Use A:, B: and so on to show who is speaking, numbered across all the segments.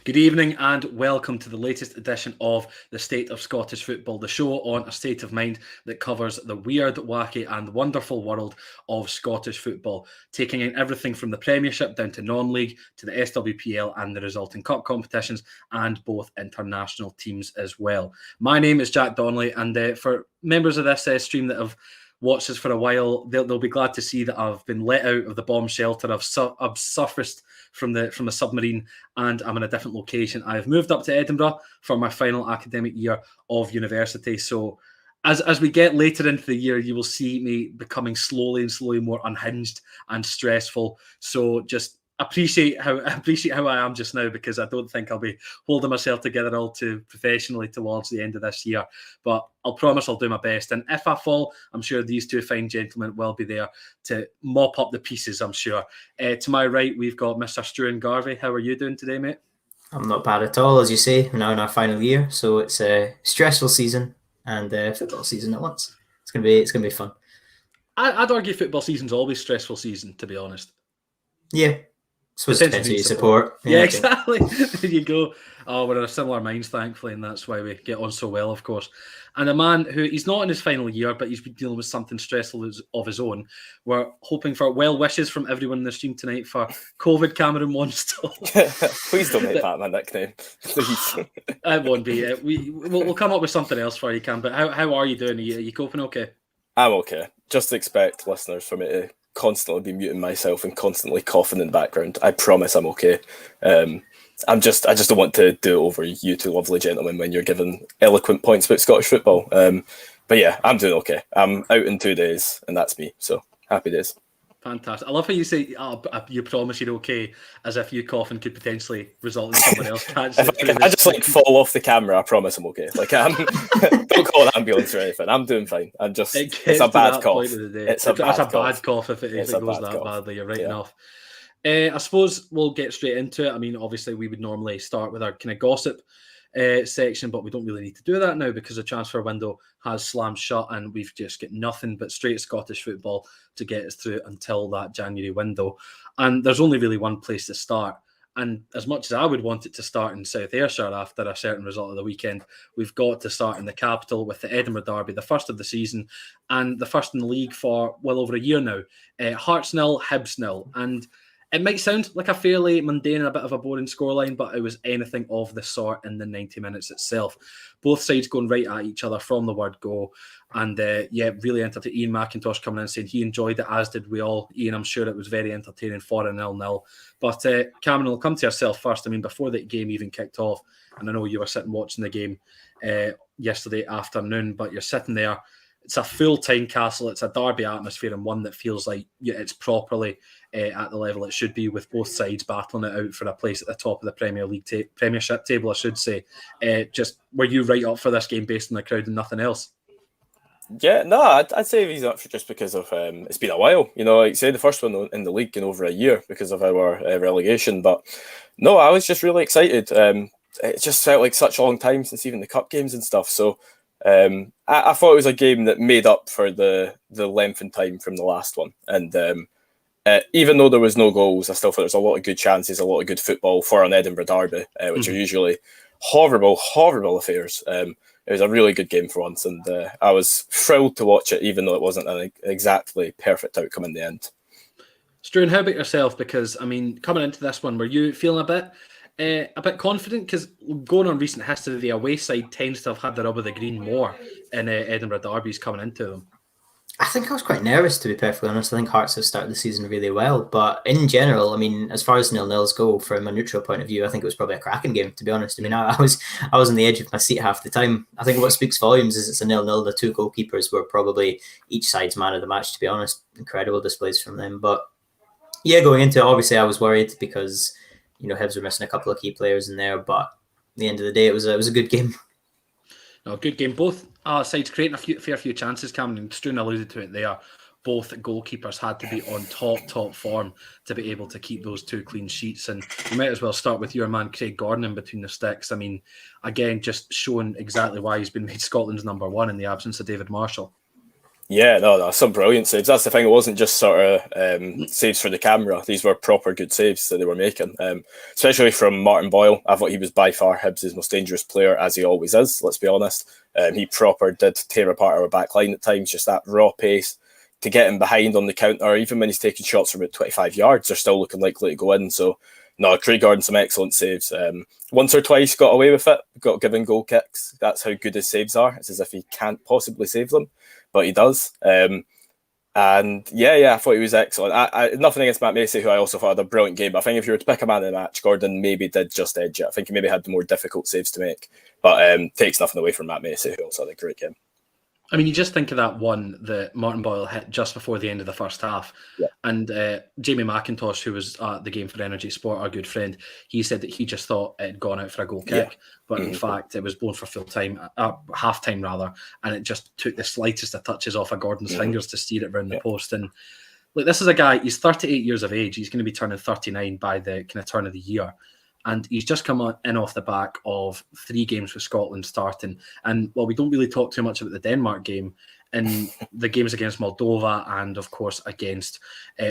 A: Good evening and welcome to the latest edition of The State of Scottish Football, the show on a state of mind that covers the weird, wacky and wonderful world of Scottish football, taking in everything from the Premiership down to non-league, to the SWPL and the resulting cup competitions, and both international teams as well. My name is Jack Donnelly, and for members of this stream that have watched us for a while, they'll be glad to see that I've been let out of the bomb shelter. I've surfaced from the submarine, and I'm in a different location. I've moved up to Edinburgh for my final academic year of university. So as we get later into the year, you will see me becoming slowly more unhinged and stressful. So just appreciate how I am just now, because I don't think I'll be holding myself together all too professionally towards the end of this year. But I'll promise I'll do my best. And if I fall, I'm sure these two fine gentlemen will be there to mop up the pieces, I'm sure. To my right, we've got Mr. Struan Garvey. How are you doing today, mate?
B: I'm not bad at all, as you say. We're now in our final year, so it's a stressful season and football season at once. It's gonna be fun.
A: I'd argue football season's always stressful season, to be honest.
B: Yeah. So it depends who you support.
A: Yeah, exactly. There you go. Oh, we're in similar minds, thankfully, and that's why we get on so well, of course. And a man who, he's not in his final year, but he's been dealing with something stressful of his own. We're hoping for well wishes from everyone in the stream tonight for COVID Cameron Monstall.
C: Please don't make that my nickname. Please.
A: It won't be. We'll come up with something else for you, Cam. But how are you doing? Are you coping okay?
C: I'm okay. Just expect listeners for me to constantly be muting myself and constantly coughing in the background. I promise I'm okay. I just don't want to do it over you two lovely gentlemen when you're giving eloquent points about Scottish football. But yeah, I'm doing okay. I'm out in 2 days, and that's me. So happy days.
A: Fantastic. I love how you say, you promise you're okay, as if you coughing could potentially result in someone else catching it.
C: If I just fall off the camera, I promise I'm okay. Don't call an ambulance or anything. I'm doing fine. It's a bad cough. It's a bad cough
A: if it goes that badly. You're right enough. I suppose we'll get straight into it. I mean, obviously, we would normally start with our kind of gossip section, but we don't really need to do that now because the transfer window has slammed shut and we've just got nothing but straight Scottish football to get us through until that January window. And there's only really one place to start. And as much as I would want it to start in South Ayrshire after a certain result of the weekend, we've got to start in the capital with the Edinburgh Derby, the first of the season and the first in the league for well over a year now. Hearts 0, Hibs 0. And it might sound like a fairly mundane and a bit of a boring scoreline, but it was anything of the sort in the 90 minutes itself. Both sides going right at each other from the word go. And really entertaining. Ian McIntosh coming in saying he enjoyed it, as did we all. Ian, I'm sure it was very entertaining for a 0-0. But Cameron, I'll come to yourself first. I mean, before the game even kicked off, and I know you were sitting watching the game yesterday afternoon, but you're sitting there. It's a full Tynecastle. It's a derby atmosphere and one that feels like it's properly at the level it should be, with both sides battling it out for a place at the top of the Premiership table, I should say. Just were you right up for this game based on the crowd and nothing else?
C: Yeah, no, I'd say he's up for just because of it's been a while. You know, like say the first one in the league in over a year because of our relegation. But no, I was just really excited. It just felt like such a long time since even the cup games and stuff. So I thought it was a game that made up for the length and time from the last one. And even though there was no goals, I still thought there was a lot of good chances, a lot of good football for an Edinburgh derby, which are usually horrible affairs. It was a really good game for once, and I was thrilled to watch it, even though it wasn't an exactly perfect outcome in the end.
A: Struan, how about yourself? Because, I mean, coming into this one, were you feeling a bit confident? Because going on recent history, the away side tends to have had the rub of the green more in Edinburgh derbies coming into them.
B: I think I was quite nervous, to be perfectly honest. I think Hearts have started the season really well. But in general, I mean, as far as 0-0s go, from a neutral point of view, I think it was probably a cracking game, to be honest. I mean, I was on the edge of my seat half the time. I think what speaks volumes is it's a 0-0. The two goalkeepers were probably each side's man of the match, to be honest. Incredible displays from them. But yeah, going into it, obviously I was worried because, you know, Hibs were missing a couple of key players in there. But at the end of the day, it was a good game.
A: No, good game. Both sides creating a fair few chances, Cameron, and Struan alluded to it there. Both goalkeepers had to be on top form to be able to keep those two clean sheets. And you might as well start with your man, Craig Gordon, in between the sticks. I mean, again, just showing exactly why he's been made Scotland's number one in the absence of David Marshall.
C: Yeah, no, some brilliant saves. That's the thing. It wasn't just sort of saves for the camera. These were proper good saves that they were making, especially from Martin Boyle. I thought he was by far Hibs' most dangerous player, as he always is, let's be honest. He proper did tear apart our back line at times, just that raw pace to get him behind on the counter. Even when he's taking shots from about 25 yards, they're still looking likely to go in. So, no, Craig Gordon, some excellent saves. Once or twice got away with it, got given goal kicks. That's how good his saves are. It's as if he can't possibly save them, but he does. And yeah, I thought he was excellent. I nothing against Matt Macy, who I also thought had a brilliant game. But I think if you were to pick a man in the match, Gordon maybe did just edge it. I think he maybe had the more difficult saves to make, but takes nothing away from Matt Macy, who also had a great game.
A: I mean, you just think of that one that Martin Boyle hit just before the end of the first half.
C: Yeah.
A: And Jamie McIntosh, who was at the game for Energy Sport, our good friend, he said that he just thought it had gone out for a goal kick. But in fact, it was blown for full time, half time rather. And it just took the slightest of touches off of Gordon's fingers to steer it round the post. And look, this is a guy, he's 38 years of age. He's going to be turning 39 by the kind of turn of the year. And he's just come in off the back of 3 games with Scotland starting. And while we don't really talk too much about the Denmark game, in the games against Moldova and, of course, against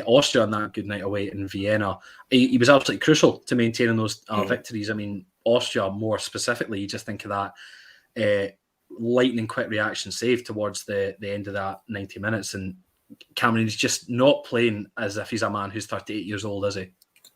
A: Austria on that good night away in Vienna, he was absolutely crucial to maintaining those victories. I mean, Austria more specifically, you just think of that lightning quick reaction save towards the end of that 90 minutes. And Cameron is just not playing as if he's a man who's 38 years old, is he?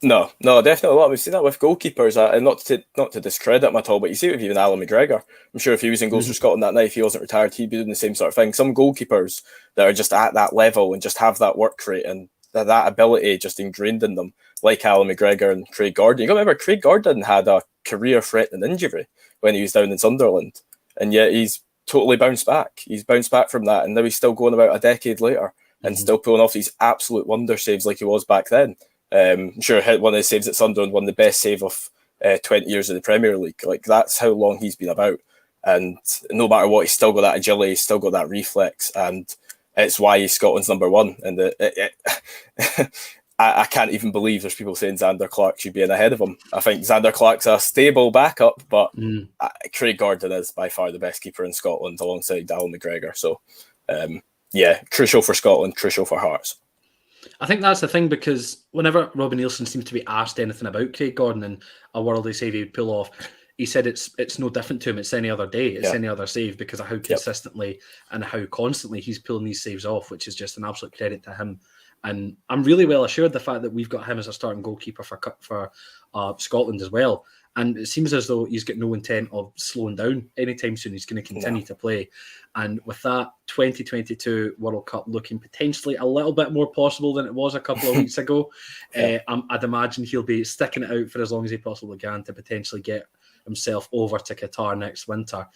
C: No, definitely not. We've seen that with goalkeepers, and not to discredit him at all, but you see it with even Alan McGregor. I'm sure if he was in goals for Scotland that night, if he wasn't retired, he'd be doing the same sort of thing. Some goalkeepers that are just at that level and just have that work rate and that ability just ingrained in them, like Alan McGregor and Craig Gordon. You got to remember, Craig Gordon had a career-threatening injury when he was down in Sunderland, and yet he's totally bounced back. He's bounced back from that, and now he's still going about a decade later and still pulling off these absolute wonder saves like he was back then. I'm sure one of the saves at Sunderland, one of the best save of 20 years of the Premier League. Like, that's how long he's been about. And no matter what, he's still got that agility, he's still got that reflex, and it's why he's Scotland's number one. And I can't even believe there's people saying Xander Clark should be in ahead of him. I think Xander Clark's a stable backup, but Craig Gordon is by far the best keeper in Scotland alongside Alan McGregor. So, crucial for Scotland, crucial for Hearts.
A: I think that's the thing, because whenever Robbie Nielsen seems to be asked anything about Craig Gordon and a worldly save he would pull off, he said it's no different to him. It's any other day. It's any other save, because of how consistently and how constantly he's pulling these saves off, which is just an absolute credit to him. And I'm really well assured the fact that we've got him as a starting goalkeeper for Scotland as well. And it seems as though he's got no intent of slowing down anytime soon. He's going to continue to play. And with that 2022 World Cup looking potentially a little bit more possible than it was a couple of weeks ago, I'd imagine he'll be sticking it out for as long as he possibly can to potentially get himself over to Qatar next winter.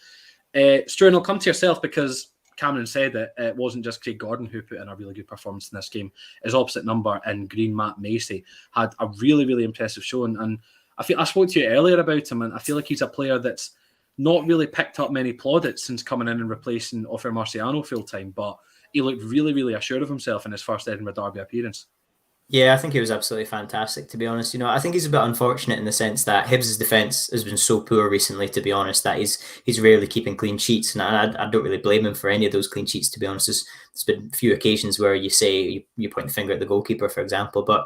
A: Stuart, I'll come to yourself, because Cameron said that it wasn't just Craig Gordon who put in a really good performance in this game. His opposite number in green, Matt Macy, had a really, really impressive showing. And I spoke to you earlier about him, and I feel like he's a player that's not really picked up many plaudits since coming in and replacing Ofer Marciano full time, but he looked really, really assured of himself in his first Edinburgh Derby appearance.
B: Yeah, I think he was absolutely fantastic, to be honest. You know, I think he's a bit unfortunate in the sense that Hibs' defence has been so poor recently, to be honest, that he's rarely keeping clean sheets, and I don't really blame him for any of those clean sheets, to be honest. There's been a few occasions where you say, you point the finger at the goalkeeper, for example, but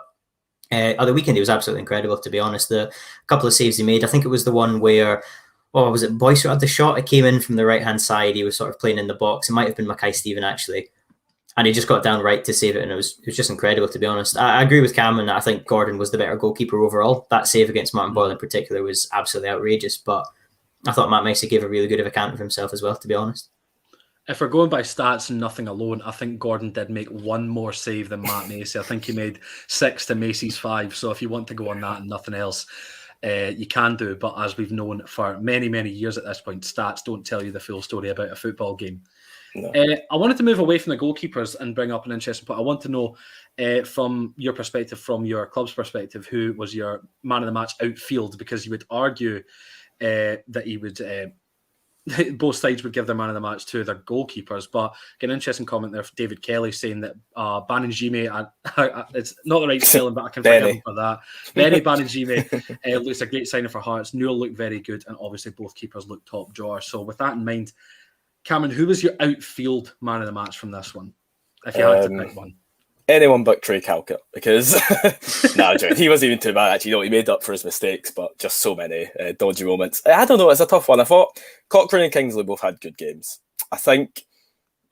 B: on the weekend he was absolutely incredible, to be honest. The couple of saves he made, I think it was the one where, was it Boyce who had the shot? It came in from the right-hand side. He was sort of playing in the box. It might have been Mackay-Steven, actually. And he just got down right to save it, and it was just incredible, to be honest. I agree with Cameron. I think Gordon was the better goalkeeper overall. That save against Martin Boyle in particular was absolutely outrageous, but I thought Matt Macy gave a really good account of himself as well, to be honest.
A: If we're going by stats and nothing alone, I think Gordon did make one more save than Matt Macy. I think he made 6 to Macy's 5. So if you want to go on that and nothing else, you can do. But as we've known for many, many years at this point, stats don't tell you the full story about a football game. No. I wanted to move away from the goalkeepers and bring up an interesting point. I want to know from your perspective, from your club's perspective, who was your man of the match outfield, because you would argue that he would... both sides would give their man of the match to their goalkeepers, but get an interesting comment there from David Kelly saying that Banijime, it's not the right spelling, but I can forgive him for that. Benny Banijime looks a great signing for Hearts. Newell looked very good, and obviously both keepers looked top drawer. So with that in mind, Cameron, who was your outfield man of the match from this one? If you had to pick one.
C: Anyone but Craig Halkett, because he wasn't even too bad actually. He made up for his mistakes, but just so many dodgy moments. I don't know, it's a tough one. I thought Cochrane and Kingsley both had good games. I think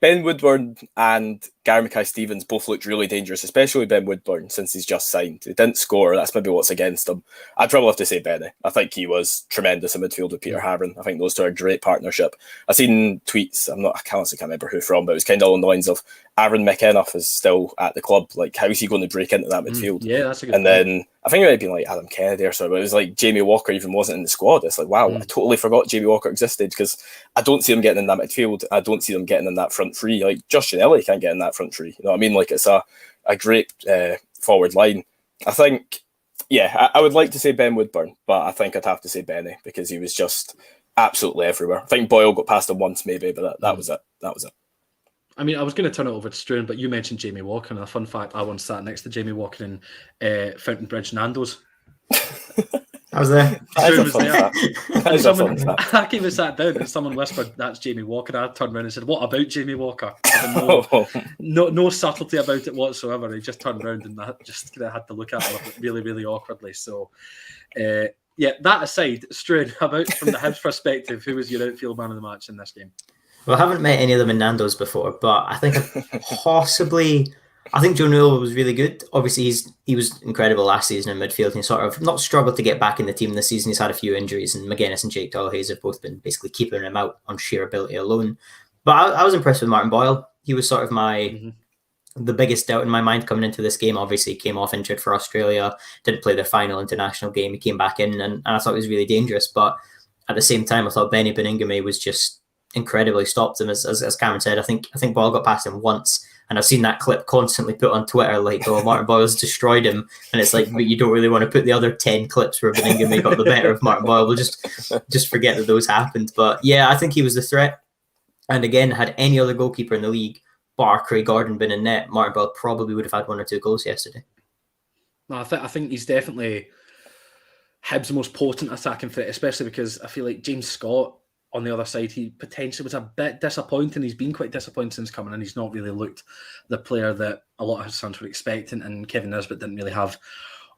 C: Ben Woodburn and Gary Mackay-Stevens both looked really dangerous, especially Ben Woodburn since he's just signed. He didn't score, that's maybe what's against him. I'd probably have to say Benny. I think he was tremendous in midfield with Peter Harron. I think those two are a great partnership. I've seen tweets, I can't remember who from, but it was kind of along the lines of Aaron McEnough is still at the club. Like, how is he going to break into that midfield?
A: Yeah, that's a good
C: And
A: point.
C: then I think it might have been like Adam Kennedy or so, but it was like Jamie Walker even wasn't in the squad. It's like, wow, I totally forgot Jamie Walker existed, because I don't see him getting in that midfield. I don't see them getting in that front three. Like, Josh Ginnelly can't get in that front three. You know what I mean? Like, it's a great forward line. I think, I would like to say Ben Woodburn, but I think I'd have to say Benny, because he was just absolutely everywhere. I think Boyle got past him once maybe, but that was it. That was it.
A: I mean, I was going to turn it over to Struan, but you mentioned Jamie Walker, and a fun fact, I once sat next to Jamie Walker in Fountain Bridge Nando's.
B: I was there.
A: Struan was there. And someone,
C: fact.
A: I came and sat down, and someone whispered, "That's Jamie Walker." I turned around and said, "What about Jamie Walker?" No subtlety about it whatsoever. He just turned around, and I just kind of had to look at him really, really awkwardly. So, that aside, Struan, about from the Hibs perspective, who was your outfield man of the match in this game?
B: Well, I haven't met any of them in Nando's before, but I think I think Joe Newell was really good. Obviously, he was incredible last season in midfield, and he sort of not struggled to get back in the team this season. He's had a few injuries, and McGuinness and Jake Dollahayes have both been basically keeping him out on sheer ability alone. But I was impressed with Martin Boyle. He was sort of the biggest doubt in my mind coming into this game. Obviously, he came off injured for Australia, didn't play their final international game. He came back in, and I thought he was really dangerous. But at the same time, I thought Benny Beningame was just incredibly stopped him. As Cameron said, I think Boyle got past him once, and I've seen that clip constantly put on Twitter, like, "Oh, Martin Boyle's destroyed him," and it's like, but you don't really want to put the other 10 clips where Beningame got the better of Martin Boyle. We'll just forget that those happened. But yeah, I think he was the threat. And again, had any other goalkeeper in the league, bar Craig Gordon, been in net, Martin Boyle probably would have had 1 or 2 goals yesterday.
A: No, I think he's definitely Hibs' most potent attacking threat, especially because I feel like James Scott on the other side, he potentially was a bit disappointing. He's been quite disappointing since coming in. He's not really looked the player that a lot of his fans were expecting, and Kevin Nisbet didn't really have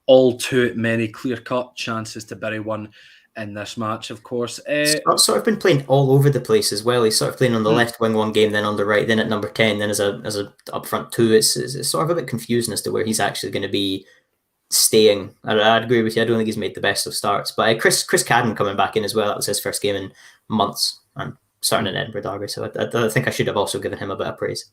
A: all too many clear-cut chances to bury one in this match, of course.
B: Scott's sort of been playing all over the place as well. He's sort of playing on the left wing one game, then on the right, then at number 10, then as a up front 2. It's sort of a bit confusing as to where he's actually going to be staying. I'd agree with you. I don't think he's made the best of starts. But Chris Cadden coming back in as well. That was his first game in months, and starting in Edinburgh Derby. So I think I should have also given him a bit of praise.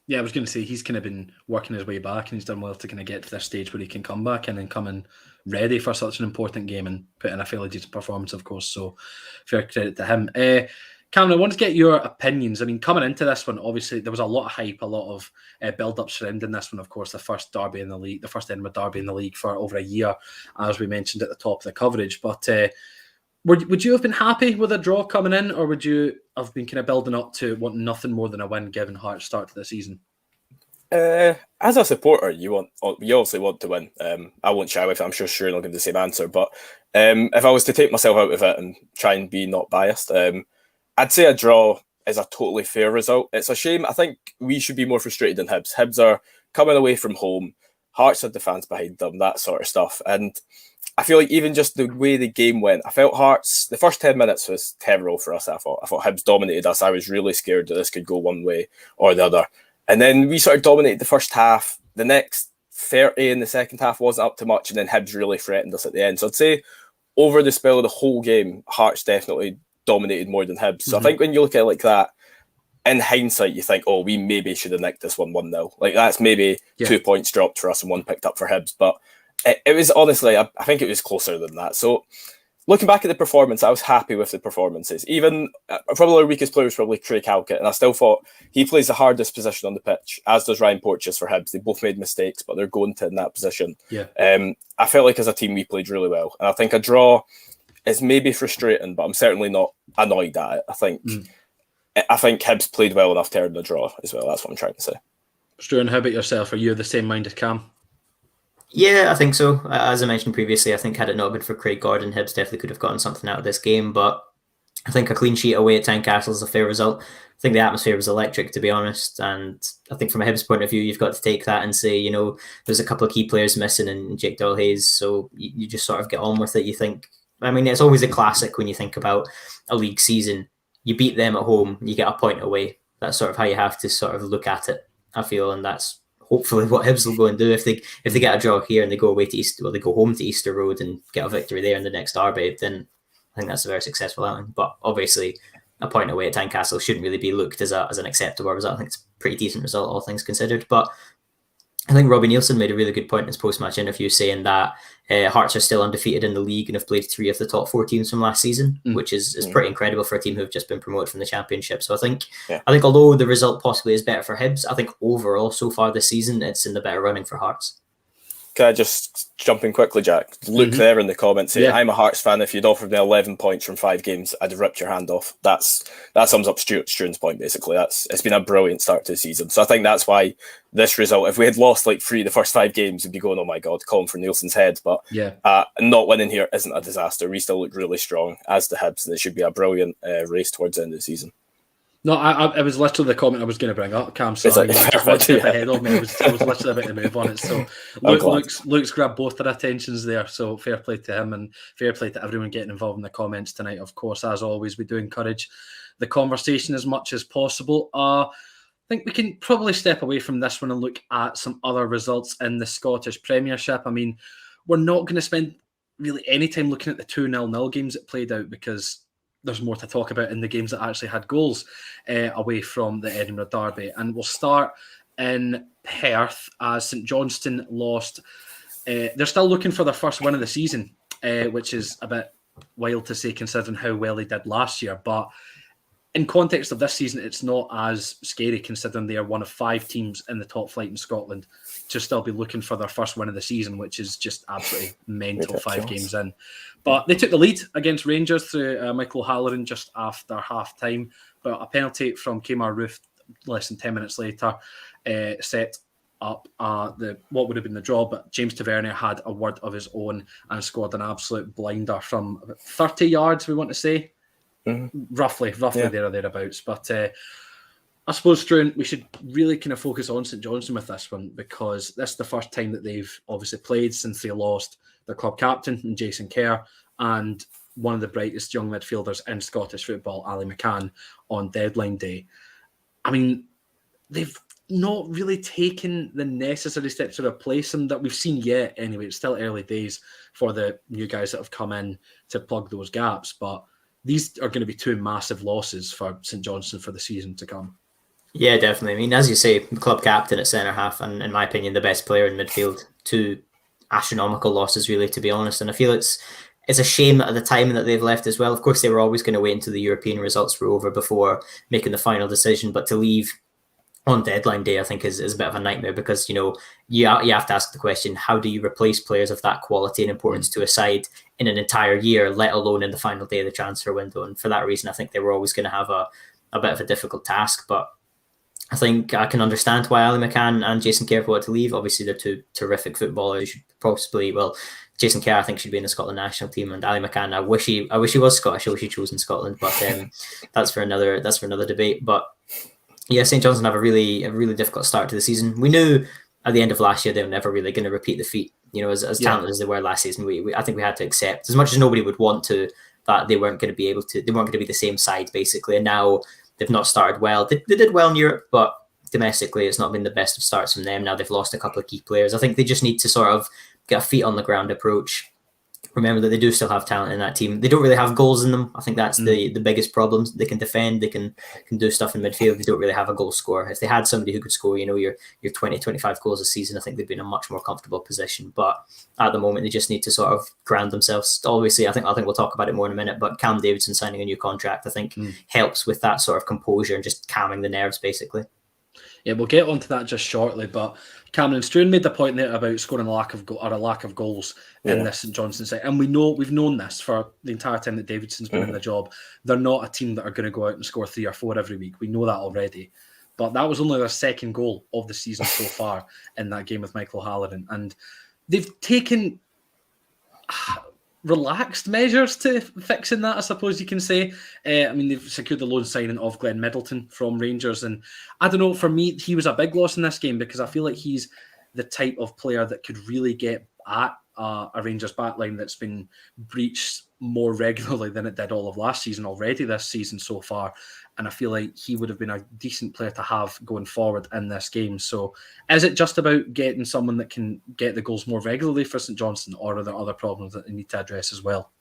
A: Yeah, I was going to say he's kind of been working his way back, and he's done well to kind of get to this stage where he can come back and then come in ready for such an important game and put in a fairly decent performance, of course. So fair credit to him. Cameron, I want to get your opinions. I mean, coming into this one, obviously there was a lot of hype, a lot of build-up surrounding this one. Of course, the first derby in the league, the first Edinburgh derby in the league for over a year, as we mentioned at the top of the coverage. But would you have been happy with a draw coming in, or would you have been kind of building up to want nothing more than a win, given Hearts' start to the season?
C: As a supporter, you obviously want to win. I won't shy with it. I'm sure I'll give the same answer. But if I was to take myself out of it and try and be not biased, I'd say a draw is a totally fair result. It's a shame. I think we should be more frustrated than Hibs. Hibs are coming away from home. Hearts had the fans behind them, that sort of stuff. And I feel like even just the way the game went, I felt Hearts, the first 10 minutes was terrible for us, I thought. Hibs dominated us. I was really scared that this could go one way or the other. And then we sort of dominated the first half. The next 30 in the second half wasn't up to much, and then Hibs really threatened us at the end. So I'd say over the spell of the whole game, Hearts definitely dominated more than Hibs. So I think when you look at it like that, in hindsight, you think, oh, we maybe should have nicked this 1-0. Like, that's maybe 2 points dropped for us and 1 picked up for Hibs. But it was honestly, I think it was closer than that. So looking back at the performance, I was happy with the performances. Even probably our weakest player was probably Craig Halkett, and I still thought he plays the hardest position on the pitch, as does Ryan Porteous for Hibs. They both made mistakes, but they're going to in that position. Yeah. I felt like as a team we played really well, and I think a draw is maybe frustrating, but I'm certainly not annoyed at it. I think Hibs played well enough to earn the draw as well. That's what I'm trying to say.
A: Struan, how about yourself? Are you the same mind as Cam?
B: Yeah, I think so. As I mentioned previously, I think had it not been for Craig Gordon, Hibs definitely could have gotten something out of this game. But I think a clean sheet away at Tynecastle is a fair result. I think the atmosphere was electric, to be honest. And I think from a Hibs point of view, you've got to take that and say, there's a couple of key players missing in Jake Doyle-Hayes. So you just sort of get on with it. You think, I mean, it's always a classic when you think about a league season. You beat them at home, you get a point away. That's sort of how you have to sort of look at it, I feel. And that's hopefully what Hibs will go and do. If they get a draw here and they go away to they go home to Easter Road and get a victory there in the next derby, then I think that's a very successful outing. But obviously, a point away at Tynecastle shouldn't really be looked as an acceptable result. I think it's a pretty decent result, all things considered. But I think Robbie Nielsen made a really good point in his post-match interview, saying that Hearts are still undefeated in the league and have played 3 of the top 4 teams from last season, which is pretty incredible for a team who have just been promoted from the Championship. So I think although the result possibly is better for Hibs, I think overall so far this season it's in the better running for Hearts.
C: Can I just jump in quickly, Jack? Luke there in the comments saying, I'm a Hearts fan. If you'd offered me 11 points from 5 games, I'd have ripped your hand off. That sums up Stuart's point, basically. It's been a brilliant start to the season. So I think that's why this result, if we had lost like 3 of the first 5 games, we'd be going, oh my God, calling for Nielsen's head. But not winning here isn't a disaster. We still look really strong, as the Hibs, and it should be a brilliant race towards the end of the season.
A: No, it was literally the comment I was going to bring up, Cam. So you just one step ahead of me. I was literally about to move on it. So Luke's grabbed both their attentions there. So fair play to him and fair play to everyone getting involved in the comments tonight. Of course, as always, we do encourage the conversation as much as possible. I think we can probably step away from this one and look at some other results in the Scottish Premiership. I mean, we're not going to spend really any time looking at the 2-0 games that played out because there's more to talk about in the games that actually had goals away from the Edinburgh derby. And we'll start in Perth as St Johnstone lost. They're still looking for their first win of the season, which is a bit wild to say considering how well they did last year. But in context of this season, it's not as scary considering they are one of 5 teams in the top flight in Scotland to still be looking for their first win of the season, which is just absolutely mental 5 games in. But they took the lead against Rangers through Michael O'Halloran just after half-time. But a penalty from Kemar Roof less than 10 minutes later set up what would have been the draw. But James Tavernier had a word of his own and scored an absolute blinder from about 30 yards, we want to say. Roughly there or thereabouts. But I suppose, Struan, we should really kind of focus on St Johnstone with this one because this is the first time that they've obviously played since they lost their club captain, Jason Kerr, and one of the brightest young midfielders in Scottish football, Ali McCann, on deadline day. I mean, they've not really taken the necessary steps to replace him that we've seen yet. Anyway, it's still early days for the new guys that have come in to plug those gaps, but these are going to be 2 massive losses for St Johnstone for the season to come.
B: Yeah, definitely. I mean, as you say, the club captain at centre-half and, in my opinion, the best player in midfield. 2 astronomical losses, really, to be honest. And I feel it's a shame at the time that they've left as well. Of course, they were always going to wait until the European results were over before making the final decision. But to leave on deadline day, I think, is a bit of a nightmare because, you have to ask the question, how do you replace players of that quality and importance to a side in an entire year, let alone in the final day of the transfer window? And for that reason, I think they were always going to have a bit of a difficult task. But I think I can understand why Ali McCann and Jason Kerr wanted to leave. Obviously, they're 2 terrific footballers. Jason Kerr, I think, should be in the Scotland national team, and Ali McCann, I wish he was Scottish. I wish he chose in Scotland, but that's for another debate. But yeah, St Johnstone have a really difficult start to the season. We knew at the end of last year they were never really going to repeat the feat. As talented as they were last season, I think we had to accept, as much as nobody would want to, that they weren't going to be the same side basically. And now they've not started well. They did well in Europe, but domestically it's not been the best of starts from them. Now they've lost a couple of key players. I think they just need to sort of get a feet on the ground approach. Remember that they do still have talent in that team. They don't really have goals in them. I think that's the biggest problem. They can defend, they can do stuff in midfield. They don't really have a goal scorer. If they had somebody who could score, your 20, 25 goals a season, I think they'd be in a much more comfortable position. But at the moment, they just need to sort of ground themselves. Obviously, I think we'll talk about it more in a minute, but Cam Davidson signing a new contract, I think, helps with that sort of composure and just calming the nerves, basically.
A: Yeah, we'll get onto that just shortly, but Cameron Struan made the point there about scoring a lack of goals in this St Johnstone side, and we've known this for the entire time that Davidson's been in the job. They're not a team that are going to go out and score 3 or 4 every week. We know that already, but that was only their 2nd goal of the season so far in that game with Michael O'Halloran, and they've taken relaxed measures to fixing that, I suppose you can say. I mean, they've secured the loan signing of Glenn Middleton from Rangers, and I don't know, for me, he was a big loss in this game because I feel like he's the type of player that could really get at a Rangers backline that's been breached more regularly than it did all of last season already this season so far. And I feel like he would have been a decent player to have going forward in this game. So is it just about getting someone that can get the goals more regularly for St Johnstone, or are there other problems that they need to address as well?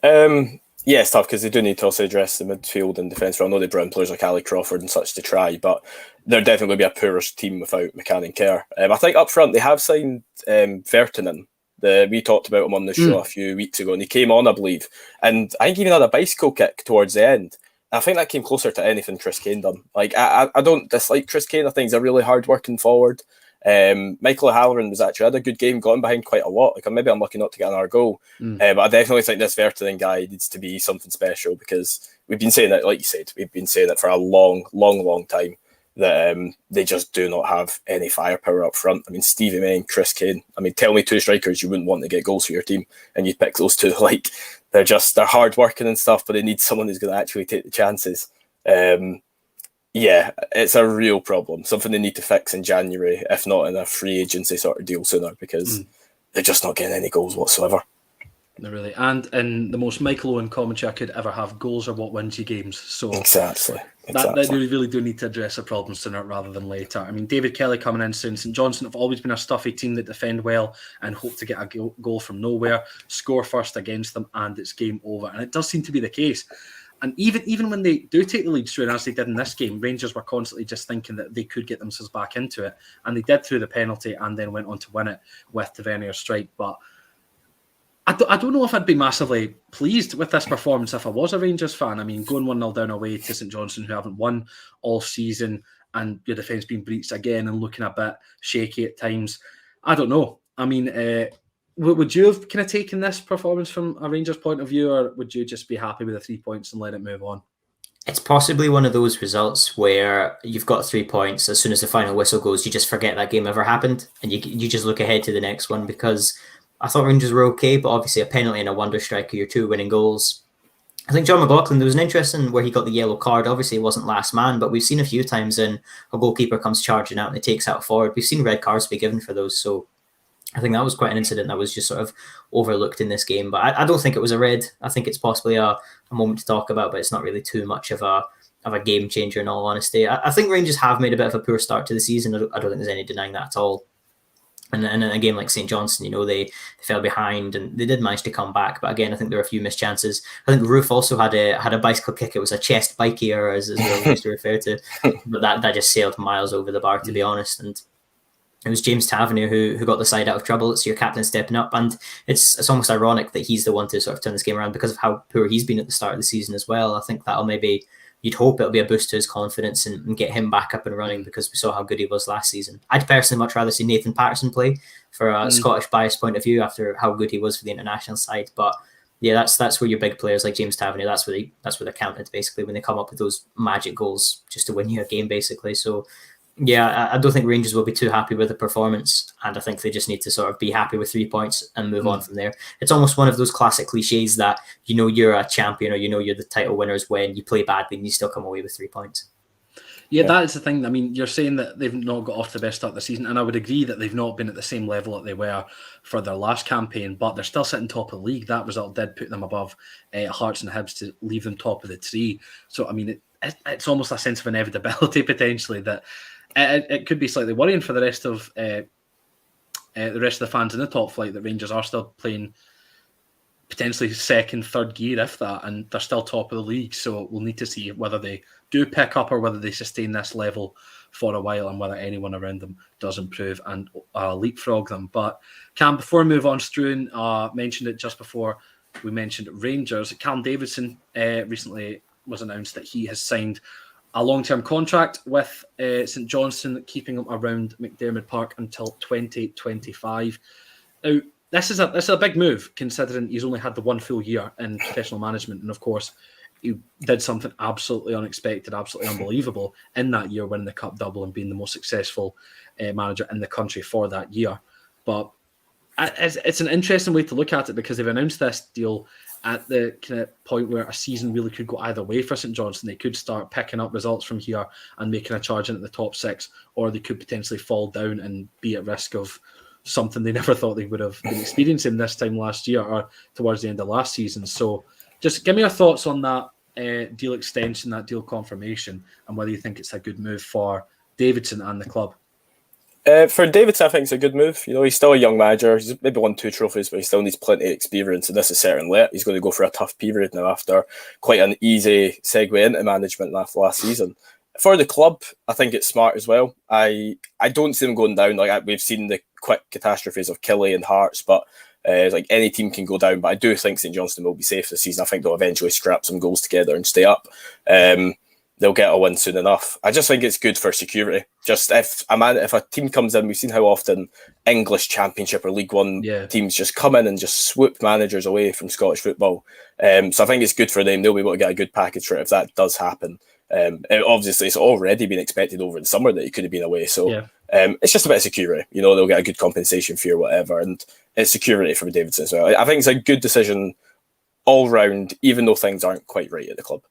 C: Yeah, it's tough because they do need to also address the midfield and defence. I know they brought in players like Ali Crawford and such to try, but they're definitely going to be a poorer team without McCann and Kerr. I think up front they have signed Vertinen. We talked about him on the show a few weeks ago, and he came on, I believe, and I think he even had a bicycle kick towards the end. I think that came closer to anything Chris Kane done. Like, I don't dislike Chris Kane. I think he's a really hard-working forward. Michael O'Halloran was actually had a good game, got in behind quite a lot. Like, maybe I'm lucky not to get another goal. But I definitely think this Vertinen guy needs to be something special, because we've been saying that, like you said, we've been saying it for a long time, that they just do not have any firepower up front. I mean, Stevie May and Chris Kane. I mean, tell me two strikers you wouldn't want to get goals for your team, and you'd pick those two. Like, they're hard working and stuff, but they need someone who's going to actually take the chances. Yeah, it's a real problem. Something they need to fix in January, if not in a free agency sort of deal sooner, because they're just not getting any goals whatsoever.
A: No, really. And in the most Michael Owen commentary I could ever have, goals are what wins you games. So
C: exactly.
A: That they really do need to address the problem sooner rather than later. I mean, David Kelly coming in soon. St Johnstone have always been a stuffy team that defend well and hope to get a goal from nowhere, score first against them, and it's game over. And it does seem to be the case. And even when they do take the lead through, and as they did in this game, Rangers were constantly just thinking that they could get themselves back into it. And they did through the penalty and then went on to win it with Tavernier's strike. But I don't know if I'd be massively pleased with this performance if I was a Rangers fan. I mean, going 1-0 down away to St Johnstone, who haven't won all season, and your defence being breached again and looking a bit shaky at times. I don't know. I mean, would you have kind of taken this performance from a Rangers point of view, or would you just be happy with the 3 points and let it move on?
B: It's possibly one of those results where you've got 3 points. As soon as the final whistle goes, you just forget that game ever happened, and you just look ahead to the next one, because I thought Rangers were okay, but obviously a penalty and a wonder strike are your two winning goals. I think John McLaughlin, there was an interesting where he got the yellow card. Obviously, it wasn't last man, but we've seen a few times in a goalkeeper comes charging out and it takes out forward. We've seen red cards be given for those. So I think that was quite an incident that was just sort of overlooked in this game. But I don't think it was a red. I think it's possibly a moment to talk about, but it's not really too much of a game changer in all honesty. I think Rangers have made a bit of a poor start to the season. I don't think there's any denying that at all. And in a game like St Johnstone, they fell behind and they did manage to come back. But again, I think there were a few missed chances. I think Roof also had a bicycle kick. It was a chest bikie, or as we used to refer to. But that just sailed miles over the bar, to be honest. And it was James Tavernier who got the side out of trouble. It's your captain stepping up. And it's almost ironic that he's the one to sort of turn this game around because of how poor he's been at the start of the season as well. I think that'll maybe... You'd hope it'll be a boost to his confidence and get him back up and running, because we saw how good he was last season. I'd personally much rather see Nathan Patterson play for a Scottish bias point of view after how good he was for the international side. But yeah, that's where your big players like James Tavernier, that's where they're counted basically, when they come up with those magic goals just to win you a game basically. So yeah, I don't think Rangers will be too happy with the performance, and I think they just need to sort of be happy with 3 points and move on from there. It's almost one of those classic cliches that you're a champion, or you're the title winners when you play badly and you still come away with 3 points.
A: Yeah, that is the thing. I mean, you're saying that they've not got off the best start of the season, and I would agree that they've not been at the same level that they were for their last campaign, but they're still sitting top of the league. That result did put them above Hearts and Hibs to leave them top of the tree. So, I mean, it's almost a sense of inevitability potentially that it could be slightly worrying for the rest of the fans in the top flight that Rangers are still playing potentially second, third gear, if that, and they're still top of the league. So we'll need to see whether they do pick up or whether they sustain this level for a while, and whether anyone around them does improve and leapfrog them. But Cam, before we move on, Struan mentioned it just before we mentioned Rangers. Callum Davidson recently was announced that he has signed a long-term contract with St Johnstone, keeping him around McDiarmid Park until 2025. Now, this is a big move, considering he's only had the 1 full year in professional management, and of course, he did something absolutely unexpected, absolutely unbelievable in that year, winning the Cup double and being the most successful manager in the country for that year. But it's an interesting way to look at it, because they've announced this deal at the kind of point where a season really could go either way for St Johnstone. They could start picking up results from here and making a charge into the top 6, or they could potentially fall down and be at risk of something they never thought they would have been experiencing this time last year or towards the end of last season. So just give me your thoughts on that deal extension, that deal confirmation, and whether you think it's a good move for Davidson and the club.
C: For Davidson, I think it's a good move. He's still a young manager. He's maybe won 2 trophies, but he still needs plenty of experience, and this is certainly it. He's going to go for a tough period now after quite an easy segue into management after last season. For the club, I think it's smart as well. I don't see them going down. Like, we've seen the quick catastrophes of Killie and Hearts, but like any team can go down. But I do think St Johnstone will be safe this season. I think they'll eventually scrap some goals together and stay up. They'll get a win soon enough. I just think it's good for security. Just if a team comes in, we've seen how often English Championship or League One teams just come in and just swoop managers away from Scottish football. So I think it's good for them. They'll be able to get a good package for it if that does happen. Obviously, it's already been expected over the summer that he could have been away. So it's just a bit of security. They'll get a good compensation fee or whatever. And it's security for Davidson as well. I think it's a good decision all round, even though things aren't quite right at the club.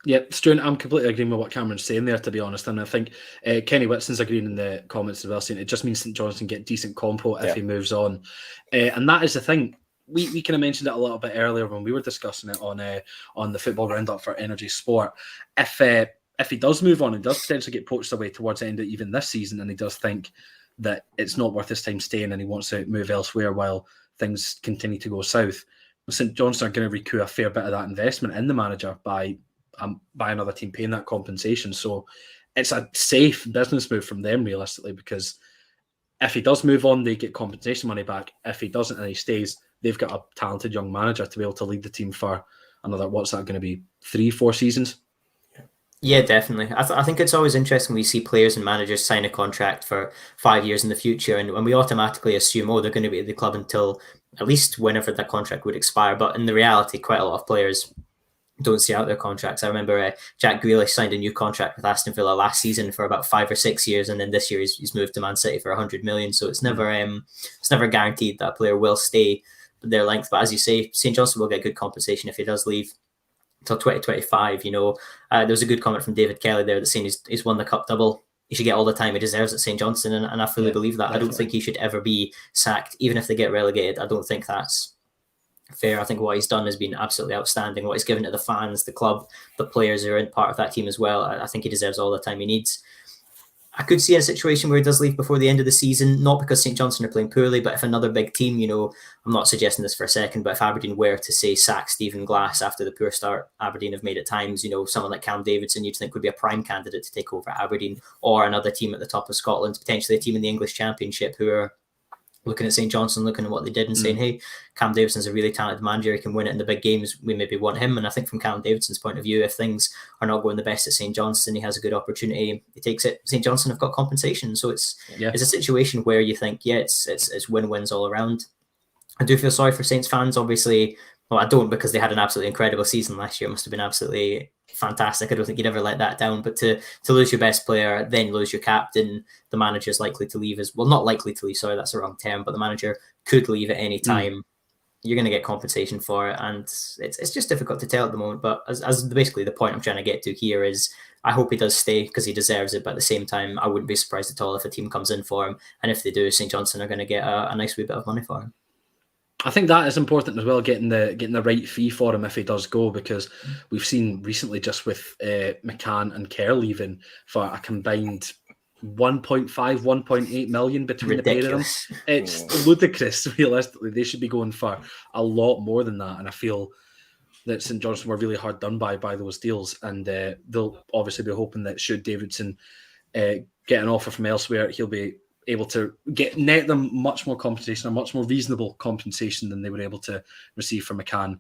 A: Yeah, Stuart, I'm completely agreeing with what Cameron's saying there, to be honest. And I think Kenny Whitson's agreeing in the comments as well, saying it just means St Johnstone get decent compo if he moves on. And that is the thing. We kind of mentioned it a little bit earlier when we were discussing it on the Football Roundup for Energy Sport. If he does move on and does potentially get poached away towards the end of even this season, and he does think that it's not worth his time staying and he wants to move elsewhere while things continue to go south, St Johnstone are going to recoup a fair bit of that investment in the manager by another team paying that compensation. So it's a safe business move from them, realistically, because if he does move on, they get compensation money back. If he doesn't and he stays, they've got a talented young manager to be able to lead the team for another, what's that going to be, 3-4 seasons?
B: Yeah, definitely. I think it's always interesting when we see players and managers sign a contract for 5 years in the future, and when we automatically assume, they're going to be at the club until at least whenever that contract would expire. But in the reality, quite a lot of players don't see out their contracts. I remember Jack Grealish signed a new contract with Aston Villa last season for about 5 or 6 years, and then this year he's moved to Man City for 100 million. So it's never guaranteed that a player will stay their length. But as you say, St Johnstone will get good compensation if he does leave until 2025. There was a good comment from David Kelly there that's saying he's won the cup double. He should get all the time he deserves at St Johnstone, and I fully believe that. Definitely. I don't think he should ever be sacked, even if they get relegated. I don't think that's fair. I think what he's done has been absolutely outstanding. What he's given to the fans, the club, the players who are in part of that team as well. I think he deserves all the time he needs. I could see a situation where he does leave before the end of the season, not because St Johnstone are playing poorly, but if another big team, I'm not suggesting this for a second, but if Aberdeen were to, say, sack Stephen Glass after the poor start Aberdeen have made at times, someone like Cam Davidson you'd think would be a prime candidate to take over Aberdeen, or another team at the top of Scotland, potentially a team in the English Championship who are looking at St Johnstone, looking at what they did and saying, hey, Cam Davidson's a really talented manager, he can win it in the big games, we maybe want him. And I think from Cam Davidson's point of view, if things are not going the best at St Johnstone, he has a good opportunity, he takes it. St Johnstone have got compensation, so it's a situation where you think, it's win-wins all around. I do feel sorry for Saints fans, obviously. Well, I don't, because they had an absolutely incredible season last year. It must have been absolutely fantastic. I don't think you'd ever let that down. But to lose your best player, then lose your captain, the manager's likely to leave as well. Not likely to leave, sorry, that's the wrong term. But the manager could leave at any time. You're going to get compensation for it. And it's just difficult to tell at the moment. But as basically the point I'm trying to get to here is, I hope he does stay because he deserves it. But at the same time, I wouldn't be surprised at all if a team comes in for him. And if they do, St Johnstone are going to get a nice wee bit of money for him.
A: I think that is important as well, getting the right fee for him if he does go, because we've seen recently just with McCann and Kerr leaving for a combined 1.5, 1.8 million between the pair of them. It's ludicrous, realistically. They should be going for a lot more than that. And I feel that St Johnstone were really hard done by those deals. And they'll obviously be hoping that should Davidson get an offer from elsewhere, he'll be able to net them much more compensation, a much more reasonable compensation than they were able to receive from McCann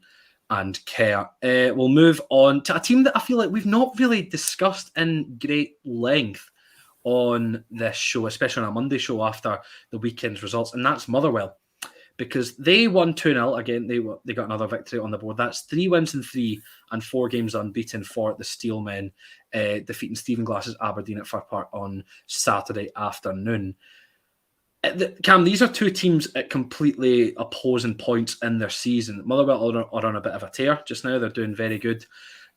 A: and Kerr. We'll move on to a team that I feel like we've not really discussed in great length on this show, especially on a Monday show after the weekend's results, and that's Motherwell, because they won 2-0. Again, they got another victory on the board. That's 3 wins in 3 and 4 games unbeaten for the Steelmen, defeating Stephen Glass's Aberdeen at Fir Park on Saturday afternoon. Cam, these are two teams at completely opposing points in their season. Motherwell are on a bit of a tear just now. They're doing very good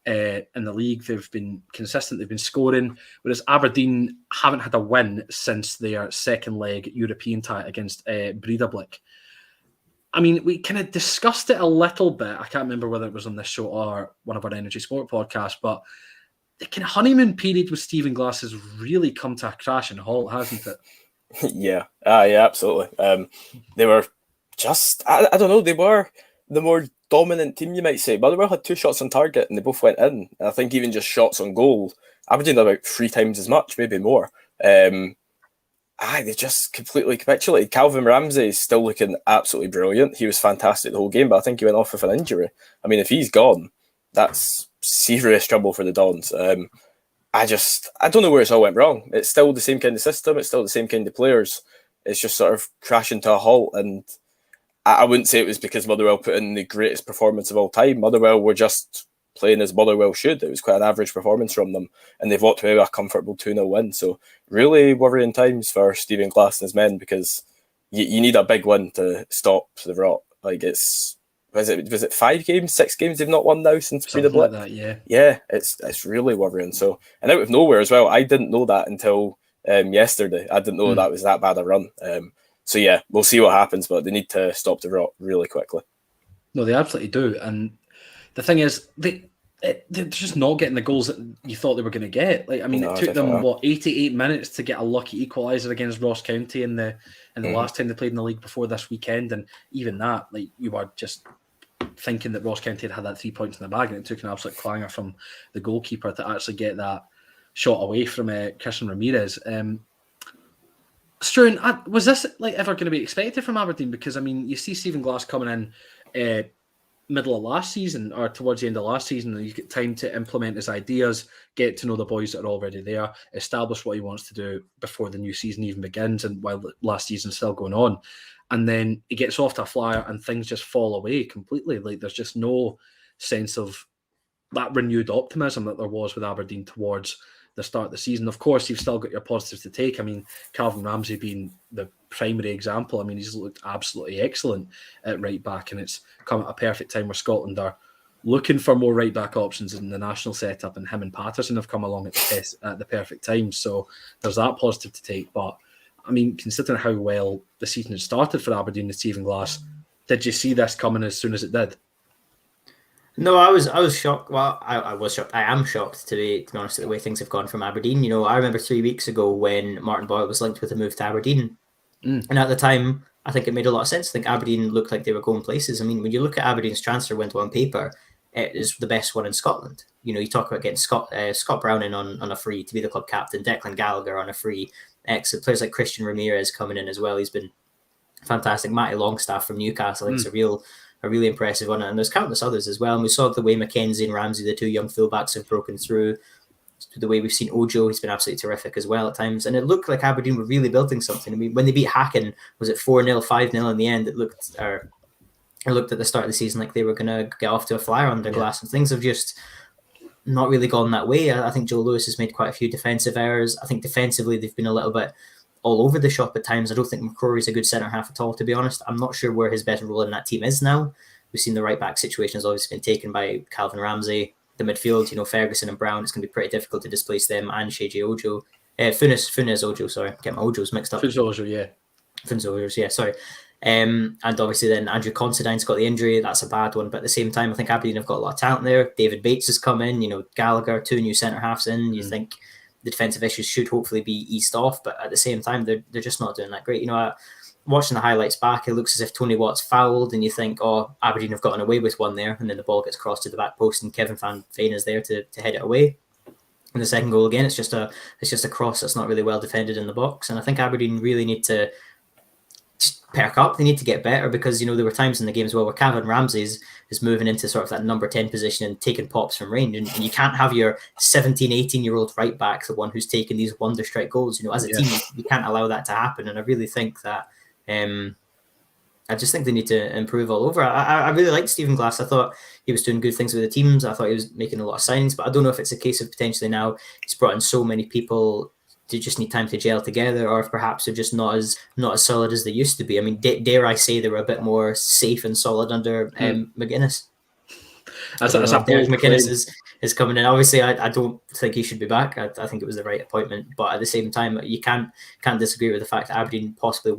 A: in the league. They've been consistent. They've been scoring, whereas Aberdeen haven't had a win since their second leg European tie against Breidablik. I mean, we kind of discussed it a little bit. I can't remember whether it was on this show or one of our Energy Sport podcasts, but the kind of honeymoon period with Stephen Glass has really come to a crashing halt, hasn't it?
C: Yeah, absolutely. They were just, I don't know, they were the more dominant team, you might say. Motherwell had 2 shots on target and they both went in. And I think even just shots on goal, Aberdeen about 3 times as much, maybe more. They just completely capitulated. Calvin Ramsey is still looking absolutely brilliant. He was fantastic the whole game, but I think he went off with an injury. I mean, if he's gone, that's serious trouble for the Dons. I don't know where it's all went wrong. It's still the same kind of system. It's still the same kind of players. It's just sort of crashing to a halt. And I wouldn't say it was because Motherwell put in the greatest performance of all time. Motherwell were just playing as Motherwell should. It was quite an average performance from them. And they've walked away with a comfortable 2-0 win. So really worrying times for Stephen Glass and his men, because you need a big win to stop the rot. Like was it 5 games, 6 games they've not won now since
A: Something like that,
C: yeah. It's really worrying. So, and out of nowhere as well, I didn't know that until yesterday. I didn't know that was that bad a run. So yeah, we'll see what happens, but they need to stop the rot really quickly.
A: No, they absolutely do. And the thing is, they're just not getting the goals that you thought they were going to get. Like, I mean, it took them 88 minutes to get a lucky equaliser against Ross County in the last time they played in the league before this weekend, and even that, like, you were just thinking that Ross County had that 3 points in the bag, and it took an absolute clanger from the goalkeeper to actually get that shot away from Christian Ramirez. Struan, was this like ever going to be expected from Aberdeen? Because I mean, you see Stephen Glass coming in middle of last season or towards the end of last season, and you get time to implement his ideas, get to know the boys that are already there, establish what he wants to do before the new season even begins, and while the last season's still going on. And then he gets off to a flyer and things just fall away completely. Like, there's just no sense of that renewed optimism that there was with Aberdeen towards the start of the season. Of course, you've still got your positives to take. I mean, Calvin Ramsey being the primary example. I mean, he's looked absolutely excellent at right back, and it's come at a perfect time where Scotland are looking for more right back options in the national setup, and him and Patterson have come along at the perfect time. So there's that positive to take. But I mean, considering how well the season had started for Aberdeen and Stephen Glass, did you see this coming as soon as it did?
B: No, I was shocked. Well, I was shocked. I am shocked, to be honest, at the way things have gone from Aberdeen. You know, I remember 3 weeks ago when Martin Boyle was linked with a move to Aberdeen. And at the time, I think it made a lot of sense. I think Aberdeen looked like they were going places. I mean, when you look at Aberdeen's transfer window on paper, it is the best one in Scotland. You know, you talk about getting Scott Browning on a free to be the club captain, Declan Gallagher on a free, players like Christian Ramirez coming in as well. He's been fantastic. Matty Longstaff from Newcastle, I think, is a really impressive one. And there's countless others as well. And we saw the way Mackenzie and Ramsey, the 2 young fullbacks, have broken through. The way we've seen Ojo, he's been absolutely terrific as well at times. And it looked like Aberdeen were really building something. I mean, when they beat Hacken, was it 4-0, 5-0 in the end? It looked at the start of the season like they were going to get off to a flyer under Glass, and things have just not really gone that way. I think Joe Lewis has made quite a few defensive errors. I think defensively they've been a little bit all over the shop at times. I don't think McCrory's a good centre-half at all, to be honest. I'm not sure where his best role in that team is now. We've seen the right-back situation has obviously been taken by Calvin Ramsey. The midfield, you know, Ferguson and Brown, it's going to be pretty difficult to displace them, and Sheiji Ojo. Funes Ojo, sorry. Get my Ojos mixed up.
A: Funes Ojo, yeah.
B: Funes Ojo, yeah, sorry. And obviously then Andrew Considine's got the injury. That's a bad one. But at the same time, I think Aberdeen have got a lot of talent there. David Bates has come in, you know, Gallagher, 2 new centre-halves in. You think the defensive issues should hopefully be eased off. But at the same time, they're just not doing that great. You know, watching the highlights back, it looks as if Tony Watt's fouled, and you think, oh, Aberdeen have gotten away with one there, and then the ball gets crossed to the back post, and Kevin Van Veen is there to head it away. And the second goal again, it's just a cross that's not really well defended in the box. And I think Aberdeen really need to just perk up. They need to get better, because, you know, there were times in the game as well where Calvin Ramsey is moving into sort of that number 10 position and taking pops from range, and you can't have your 17, 18-year-old right back, the one who's taking these wonder strike goals. You know, as a team, you can't allow that to happen. And I really think that I just think they need to improve all over. I really liked Stephen Glass. I thought he was doing good things with the teams. I thought he was making a lot of signings, but I don't know if it's a case of potentially now he's brought in so many people they just need time to gel together, or if perhaps they're just not as solid as they used to be. I mean, dare I say they were a bit more safe and solid under McGuinness.
A: That's a
B: Derek
A: bold
B: McGuinness
A: claim.
B: is coming in. Obviously, I don't think he should be back. I think it was the right appointment, but at the same time, you can't disagree with the fact that Aberdeen possibly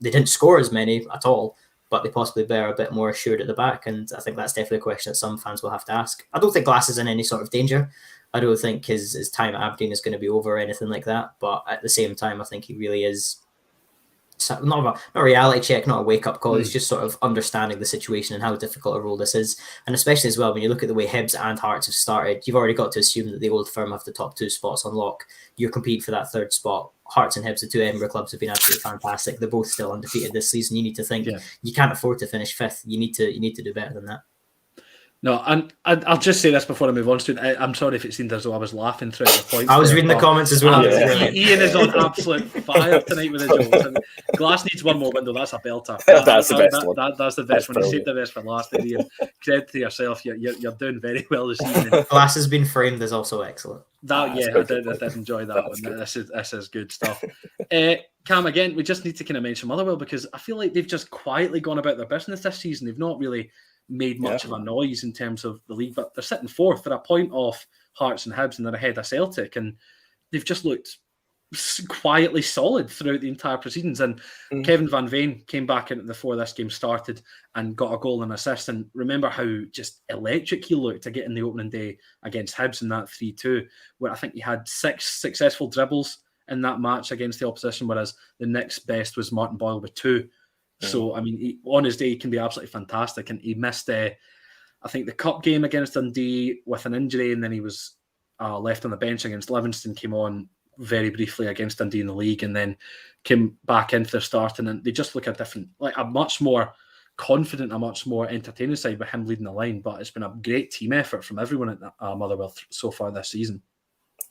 B: they didn't score as many at all, but they possibly were a bit more assured at the back, and I think that's definitely a question that some fans will have to ask. I don't think Glass is in any sort of danger. I don't think his time at Aberdeen is going to be over or anything like that, but at the same time, I think he really is not a reality check, not a wake-up call. It's just sort of understanding the situation and how difficult a role this is. And especially as well, when you look at the way Hibs and Hearts have started, you've already got to assume that the Old Firm have the top 2 spots on lock. You're competing for that 3rd spot. Hearts and Hibs, the 2 Edinburgh clubs, have been absolutely fantastic. They're both still undefeated this season. You need to think you can't afford to finish 5th. You need to do better than that.
A: No, and I'll just say this before I move on to it. I'm sorry if it seemed as though I was laughing throughout the point.
B: I was reading the comments as well.
A: Ian is on absolute fire tonight with the jokes. And Glass needs one more window. That's a belter.
C: That's the best one.
A: That's the best one. You saved the best for last, Ian. Credit to yourself. You're doing very well this evening.
B: Glass has been framed is also excellent.
A: I did enjoy that one. Good. This is good stuff. Cam, again, we just need to kind of mention Motherwell, because I feel like they've just quietly gone about their business this season. They've not really made much of a noise in terms of the league, but they're sitting 4th. They're a point off Hearts and Hibs, and they're ahead of Celtic, and they've just looked quietly solid throughout the entire proceedings. And Kevin Van Veen came back in before this game started and got a goal and assist. And remember how just electric he looked to get in the opening day against Hibs in that 3-2, where I think he had 6 successful dribbles in that match against the opposition, whereas the next best was Martin Boyle with 2. So, I mean, on his day, he can be absolutely fantastic. And he missed, I think, the cup game against Dundee with an injury, and then he was left on the bench against Livingston, came on very briefly against Dundee in the league, and then came back into the starting. And they just look a much more confident, a much more entertaining side with him leading the line. But it's been a great team effort from everyone at Motherwell so far this season.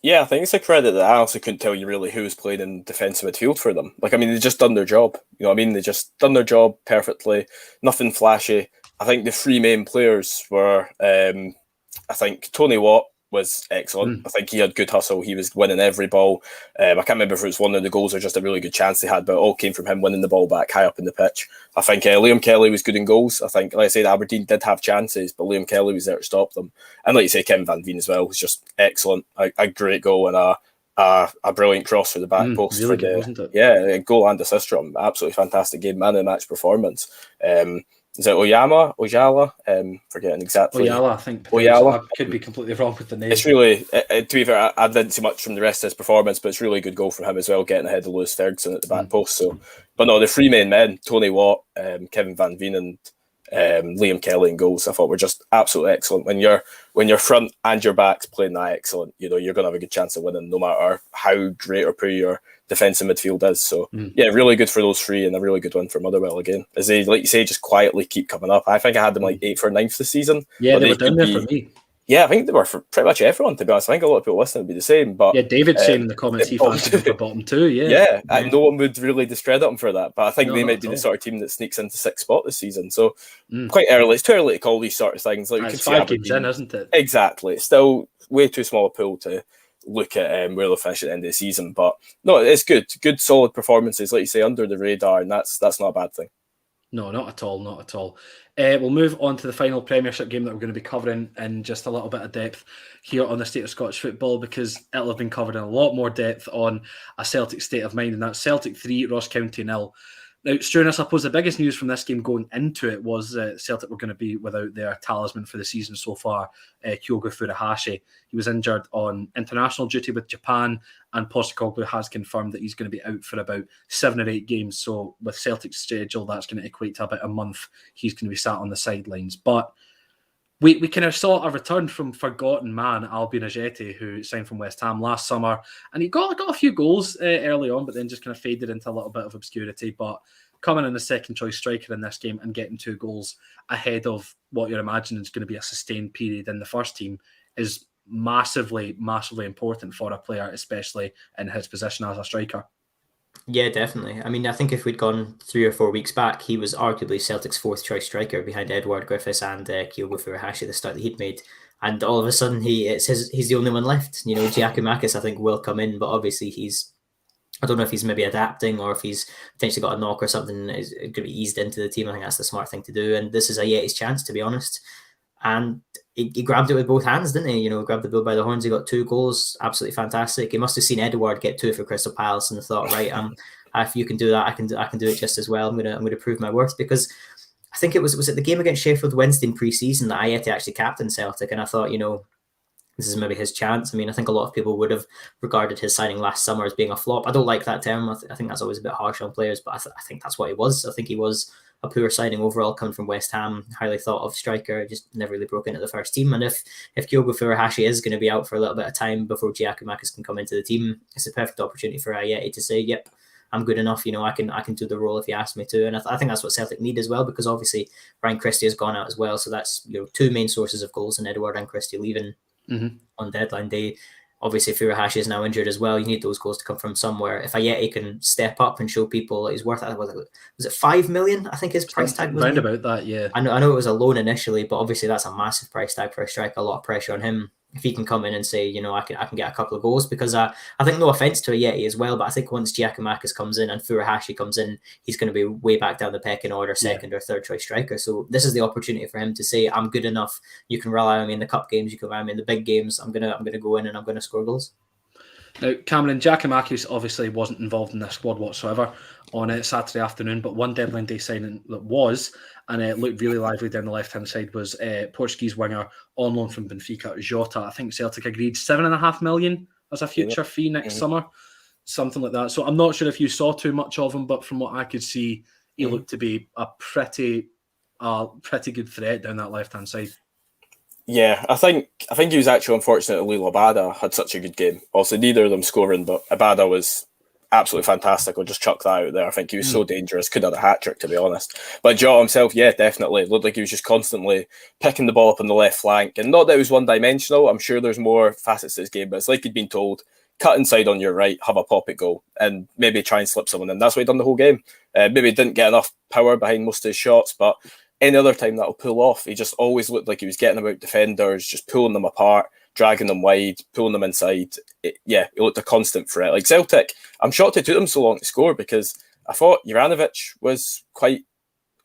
C: Yeah, I think it's a credit that I also couldn't tell you really who's played in defensive midfield for them. Like, I mean, they just done their job. You know what I mean? They just done their job perfectly. Nothing flashy. I think the 3 main players were, I think Tony Watt was excellent. I think he had good hustle. He was winning every ball. I can't remember if it was one of the goals or just a really good chance they had, but it all came from him winning the ball back high up in the pitch. I think Liam Kelly was good in goals. I think, like I said, Aberdeen did have chances, but Liam Kelly was there to stop them. And like you say, Kevin Van Veen as well was just excellent. A great goal and a brilliant cross for the back post.
A: Really good, wasn't it?
C: Yeah, a goal and assist from him. Absolutely fantastic game, man of the match performance. Is it Ojala? Forgetting exactly.
A: Oyala, I think.
C: Oyala.
A: I could be completely wrong with the name.
C: It's really, to be fair, I didn't see much from the rest of his performance, but it's really a good goal from him as well, getting ahead of Lewis Ferguson at the back post. So, but no, the 3 main men, Tony Watt, Kevin Van Veen, and Liam Kelly in goals, I thought were just absolutely excellent. When your front and your back's playing that excellent, you know, you're going to have a good chance of winning, no matter how great or poor your defensive midfield is. So yeah, really good for those 3, and a really good win for Motherwell again, as they, like you say, just quietly keep coming up. I think I had them like 8th or 9th this season.
A: Yeah, they were down there for me.
C: Yeah, I think they were for pretty much everyone, to be honest. I think a lot of people listening would be the same. But
A: yeah, David's saying in the comments he fancied them for bottom 2.
C: Yeah, and no one would really discredit them for that. But I think they might be the sort of team that sneaks into 6th spot this season. So quite early. It's too early to call these sort of things. Like,
A: it's 5 games in, isn't it?
C: Exactly. It's still way too small a pool to look at where they'll finish at the end of the season. But no, it's good. Good, solid performances, like you say, under the radar, and that's not a bad thing.
A: No, not at all, not at all. We'll move on to the final Premiership game that we're going to be covering in just a little bit of depth here on the State of Scottish Football, because it'll have been covered in a lot more depth on a Celtic state of mind, and that's Celtic 3, Ross County 0. Now, Struan, I suppose the biggest news from this game going into it was Celtic were going to be without their talisman for the season so far, Kyogo Furuhashi. He was injured on international duty with Japan, and Postecoglou has confirmed that he's going to be out for about 7 or 8 games. So with Celtic's schedule, that's going to equate to about a month. He's going to be sat on the sidelines. But we kind of saw a return from forgotten man, Albion Ajeti, who signed from West Ham last summer. And he got a few goals early on, but then just kind of faded into a little bit of obscurity. But coming in the second choice striker in this game and getting 2 goals ahead of what you're imagining is going to be a sustained period in the first team is massively, massively important for a player, especially in his position as a striker.
B: Yeah, definitely. I mean, I think if we'd gone 3 or 4 weeks back, he was arguably Celtic's 4th choice striker behind Edward Griffiths and Kyogo Furuhashi, the start that he'd made. And all of a sudden, he's the only one left. You know, Giacomakis, I think, will come in, but obviously he's I don't know if he's maybe adapting or if he's potentially got a knock or something is going to be eased into the team. I think that's the smart thing to do. And this is Ayeti's chance, to be honest. And he grabbed it with both hands, didn't he? Grabbed the bull by the horns. He got 2 goals. Absolutely fantastic. He must have seen Edouard get 2 for Crystal Palace and thought, right, if you can do that, I can do it just as well. I'm gonna prove my worth, because I think it was it the game against Sheffield Wednesday in pre-season that Ayeti actually captained Celtic, and I thought, this is maybe his chance. I mean, I think a lot of people would have regarded his signing last summer as being a flop. I don't like that term. I think that's always a bit harsh on players, but I think that's what he was. I think he was a poor signing overall, coming from West Ham, highly thought of striker, just never really broke into the first team. And if Kyogo Furuhashi is going to be out for a little bit of time before Giakoumakis can come into the team, it's a perfect opportunity for Ayeti to say, yep, I'm good enough. I can do the role if you ask me to. And I think that's what Celtic need as well, because obviously Ryan Christie has gone out as well. So that's 2 main sources of goals in Edouard and Christie leaving on deadline day. Obviously, Furuhashi is now injured as well. You need those goals to come from somewhere. If Ayeti can step up and show people that he's worth, was it 5 million? I think his price tag was
A: round about that. Yeah,
B: I know it was a loan initially, but obviously that's a massive price tag for a striker. A lot of pressure on him. If he can come in and say, I can get a couple of goals, because I think, no offense to Ayeti as well, but I think once Giakoumakis comes in and Furuhashi comes in, he's going to be way back down the pecking order, second or third choice striker. So this is the opportunity for him to say, I'm good enough. You can rely on me in the cup games. You can rely on me in the big games. I'm gonna go in and I'm gonna score goals.
A: Now, Cameron, Giakoumakis obviously wasn't involved in this squad whatsoever on Saturday afternoon, but one deadline day signing that was, and it looked really lively down the left-hand side, was Portuguese winger on loan from Benfica, Jota. I think Celtic agreed 7.5 million as a future fee next summer, something like that. So I'm not sure if you saw too much of him, but from what I could see, he looked to be a pretty good threat down that left-hand side.
C: Yeah, I think he was actually unfortunate that Lilo Abada had such a good game. Also, neither of them scoring, but Abada was absolutely fantastic. I'll just chuck that out there. I think he was so dangerous. Could have had a hat-trick, to be honest. But Jota himself, yeah, definitely. Looked like he was just constantly picking the ball up on the left flank. And not that it was one-dimensional. I'm sure there's more facets to his game, but it's like he'd been told, cut inside on your right, have a pop at goal, and maybe try and slip someone in. That's what he'd done the whole game. Maybe didn't get enough power behind most of his shots, but any other time that'll pull off. He just always looked like he was getting about defenders, just pulling them apart, dragging them wide, pulling them inside. He looked a constant threat. Like Celtic, I'm shocked it took them so long to score, because I thought Juranovic was quite,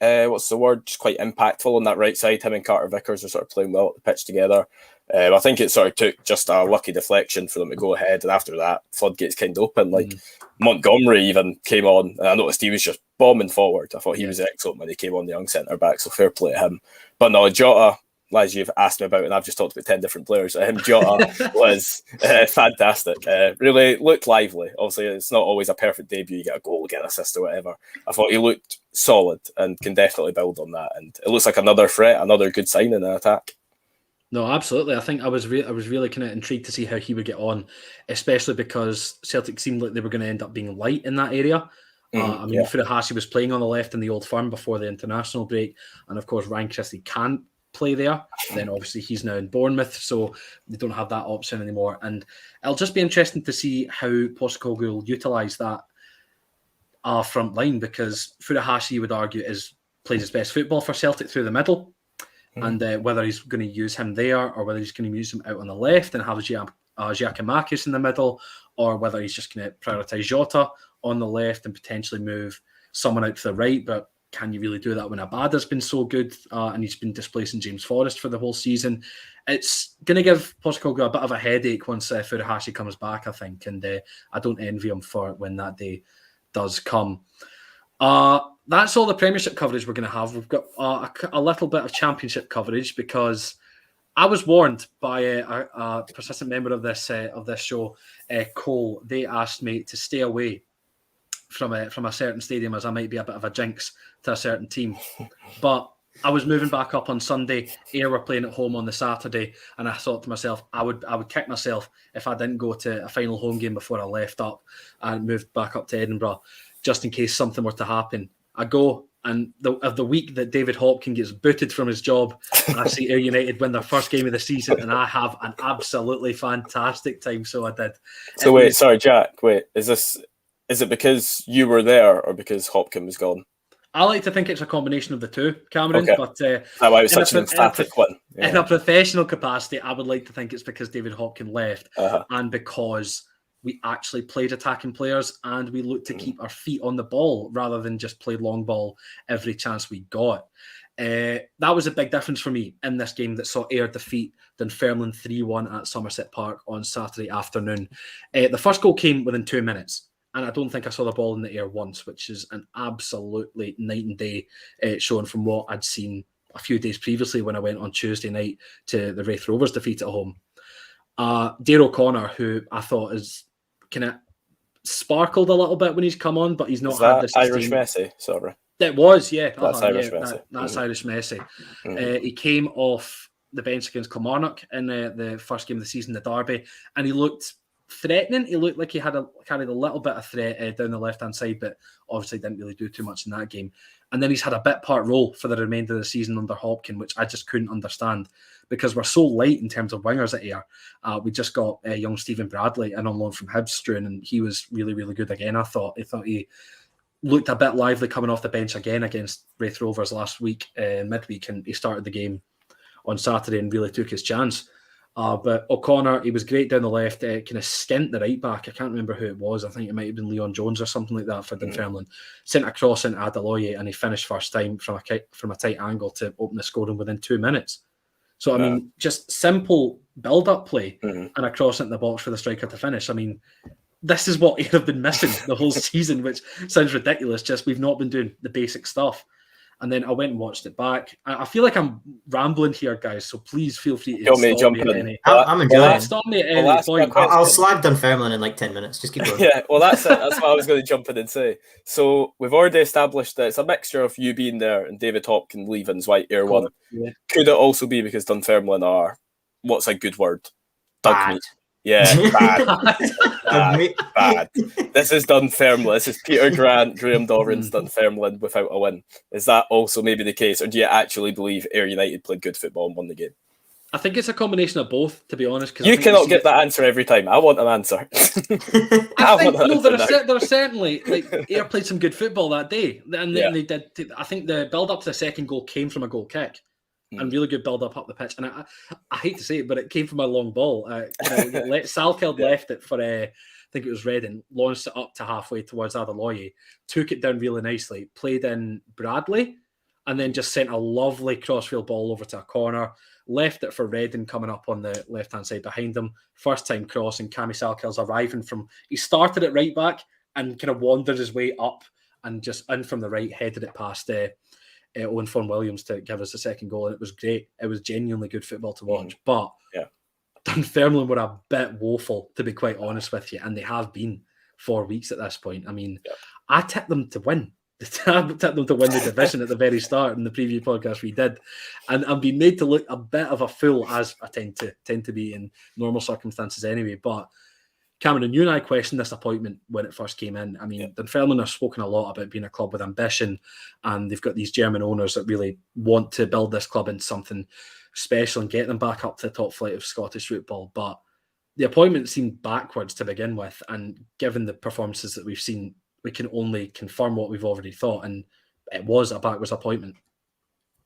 C: just quite impactful on that right side. Him and Carter Vickers were sort of playing well at the pitch together. I think it sort of took just a lucky deflection for them to go ahead, and after that, floodgates kind of open. Like Montgomery even came on, and I noticed he was just bombing forward. I thought he was excellent when he came on, the young centre back, so fair play to him. But no, Jota, as you've asked me about, and I've just talked about 10 different players, Jota was fantastic. Really looked lively. Obviously, it's not always a perfect debut. You get a goal, get an assist or whatever. I thought he looked solid and can definitely build on that. And it looks like another threat, another good sign in an attack.
A: No, absolutely. I think I was really kind of intrigued to see how he would get on, especially because Celtic seemed like they were going to end up being light in that area. Furuhashi was playing on the left in the Old Firm before the international break, and of course Ryan Christie can't play there. Then obviously he's now in Bournemouth, so they don't have that option anymore. And it'll just be interesting to see how Postecoglou will utilise that front line, because Furuhashi, you would argue, plays his best football for Celtic through the middle. And whether he's going to use him there or whether he's going to use him out on the left and have Giakoumakis in the middle, or whether he's just going to prioritise Jota on the left and potentially move someone out to the right. But can you really do that when Abada's been so good and he's been displacing James Forrest for the whole season? It's going to give Postecoglou a bit of a headache once Furuhashi comes back, I think. And I don't envy him for it when that day does come. That's all the Premiership coverage we're going to have. We've got a little bit of Championship coverage, because I was warned by a persistent member of this show, Cole. They asked me to stay away from a certain stadium, as I might be a bit of a jinx to a certain team. But I was moving back up on Sunday. Ayr were playing at home on the Saturday, and I thought to myself, I would kick myself if I didn't go to a final home game before I left up and moved back up to Edinburgh, just in case something were to happen. I go, and the week that David Hopkins gets booted from his job, I see Ayr United win their first game of the season, and I have an absolutely fantastic time. So I did.
C: So sorry, Jack. Is it because you were there or because Hopkins was gone?
A: I like to think it's a combination of the two, Cameron.
C: Okay.
A: But
C: that's why it was such an emphatic one.
A: In a professional capacity, I would like to think it's because David Hopkins left, and because we actually played attacking players and we looked to keep our feet on the ball rather than just play long ball every chance we got. That was a big difference for me in this game that saw Ayr defeat Dunfermline 3-1 at Somerset Park on Saturday afternoon. The first goal came within 2 minutes, and I don't think I saw the ball in the air once, which is an absolutely night and day showing from what I'd seen a few days previously when I went on Tuesday night to the Wraith Rovers defeat at home. Dare O'Connor, who I thought is kind of sparkled a little bit when he's come on, but he's not had this
C: Irish Messi, sorry.
A: That was, yeah.
C: That's Irish Messi.
A: That's Irish Messi. He came off the bench against Kilmarnock in the first game of the season, the derby, and he looked threatening. He looked like he had carried a little bit of threat down the left-hand side, but obviously didn't really do too much in that game. And then he's had a bit-part role for the remainder of the season under Hopkin, which I just couldn't understand because we're so light in terms of wingers at Ayr. We just got young Stephen Bradley in on loan from Hibs, and he was really, really good again, I thought. I thought he looked a bit lively coming off the bench again against Wraith Rovers last week, midweek, and he started the game on Saturday and really took his chance. But O'Connor, he was great down the left, kind of skint the right back. I can't remember who it was. I think it might have been Leon Jones or something like that for Dunfermline. Sent a cross into Adeloye and he finished first time from a tight angle to open the scoring within 2 minutes. So, I mean, just simple build-up play and a cross into the box for the striker to finish. I mean, this is what you'd have been missing the whole season, which sounds ridiculous. Just we've not been doing the basic stuff. And then I went and watched it back. I feel like I'm rambling here, guys, so please feel free to
C: stop me at any.
B: I'm enjoying it.
A: Stop me at any point.
B: I'll slag Dunfermline in like 10 minutes. Just keep going.
C: Yeah, well, that's it. That's what I was going to jump in and say. So we've already established that it's a mixture of you being there and David Hopkins leaving's white Ayr one.
A: Yeah.
C: Could it also be because Dunfermline are, what's a good word?
B: Bad.
C: Yeah, bad. This is Dunfermline. This is Peter Grant, Graham Dorran's Dunfermline without a win. Is that also maybe the case, or do you actually believe Ayr United played good football and won the game?
A: I think it's a combination of both, to be honest.
C: You cannot get that answer every time. I want an answer.
A: There are certainly, like, Ayr played some good football that day, and then they did. I think the build up to the second goal came from a goal kick. And really good build up the pitch. And I hate to say it, but it came from a long ball. Salkeld left it for, I think it was Reading, launched it up to halfway towards Adeloye, took it down really nicely, played in Bradley, and then just sent a lovely crossfield ball over to a corner, left it for Reading coming up on the left-hand side behind them. First time cross, and Cammy Salkeld's arriving from, he started at right back and kind of wandered his way up and just in from the right, headed it past Owen Fon-Williams to give us the second goal, and it was great. It was genuinely good football to watch. But Dunfermline were a bit woeful, to be quite honest with you, and they have been 4 weeks at this point. I mean, I tipped them to win. I tipped them to win the division at the very start in the preview podcast we did, and I'm being made to look a bit of a fool, as I tend to be in normal circumstances anyway. But Cameron, you and I questioned this appointment when it first came in. I mean, Dunfermline have spoken a lot about being a club with ambition, and they've got these German owners that really want to build this club into something special and get them back up to the top flight of Scottish football. But the appointment seemed backwards to begin with, and given the performances that we've seen, we can only confirm what we've already thought, and it was a backwards appointment.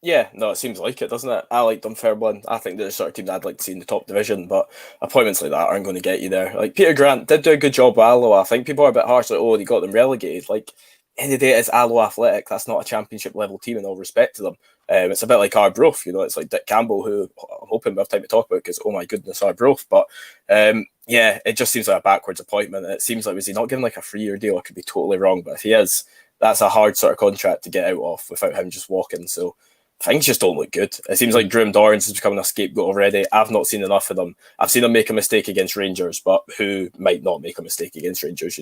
C: Yeah, no, it seems like it, doesn't it? I like Dunfermline. I think they're the sort of team that I'd like to see in the top division, but appointments like that aren't going to get you there. Like, Peter Grant did do a good job with Alloa. I think people are a bit harsh, like, oh, they got them relegated. Like, end of the day, it's Alloa Athletic. That's not a championship level team, in all respect to them. It's a bit like Arbroath, it's like Dick Campbell, who I'm hoping we have time to talk about because, oh my goodness, Arbroath. But it just seems like a backwards appointment. It seems like, was he not given like a 3-year deal? I could be totally wrong, but if he is, that's a hard sort of contract to get out of without him just walking. So things just don't look good. It seems like Graham Dorrans is becoming a scapegoat already. I've not seen enough of them. I've seen them make a mistake against Rangers, but who might not make a mistake against Rangers,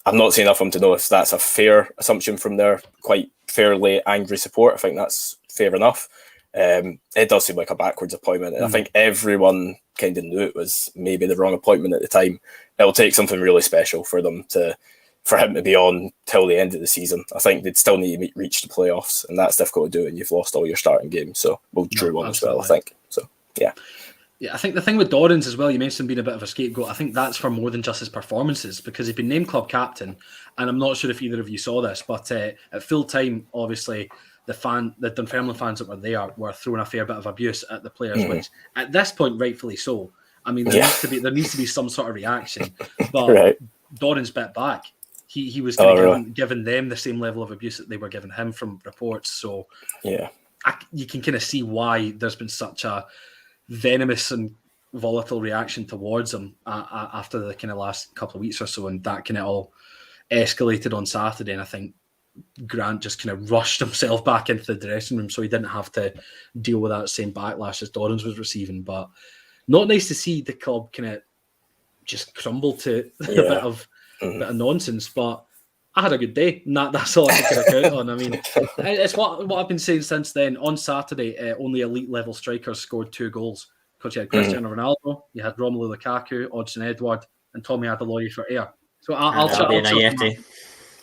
C: I've not seen enough of them to know if that's a fair assumption from their quite fairly angry support. I think that's fair enough. It does seem like a backwards appointment, and I think everyone kind of knew it was maybe the wrong appointment at the time. It'll take something really special for him to be on till the end of the season. I think they'd still need to reach the playoffs, and that's difficult to do, and you've lost all your starting games. So we'll drew one as well, I think. So yeah.
A: Yeah, I think the thing with Dorrans as well, you mentioned being a bit of a scapegoat. I think that's for more than just his performances, because he's been named club captain, and I'm not sure if either of you saw this, but at full time, obviously, the Dunfermline fans that were there were throwing a fair bit of abuse at the players, which at this point, rightfully so. I mean, there needs to be some sort of reaction. But
C: Right.
A: Doran's bit back. He was giving them the same level of abuse that they were giving him from reports. So
C: yeah,
A: you can kind of see why there's been such a venomous and volatile reaction towards him after the kind of last couple of weeks or so, and that kind of all escalated on Saturday. And I think Grant just kind of rushed himself back into the dressing room so he didn't have to deal with that same backlash as Dorrans was receiving. But not nice to see the club kind of just crumble to a bit of nonsense. But I had a good day, and that's all I can kind of count on. I mean, it's what I've been saying since then. On Saturday, only elite level strikers scored 2 goals. Because you had Cristiano Ronaldo, you had Romelu Lukaku, Odsonne Edouard, and Tommy Adeloye for Air. So I'll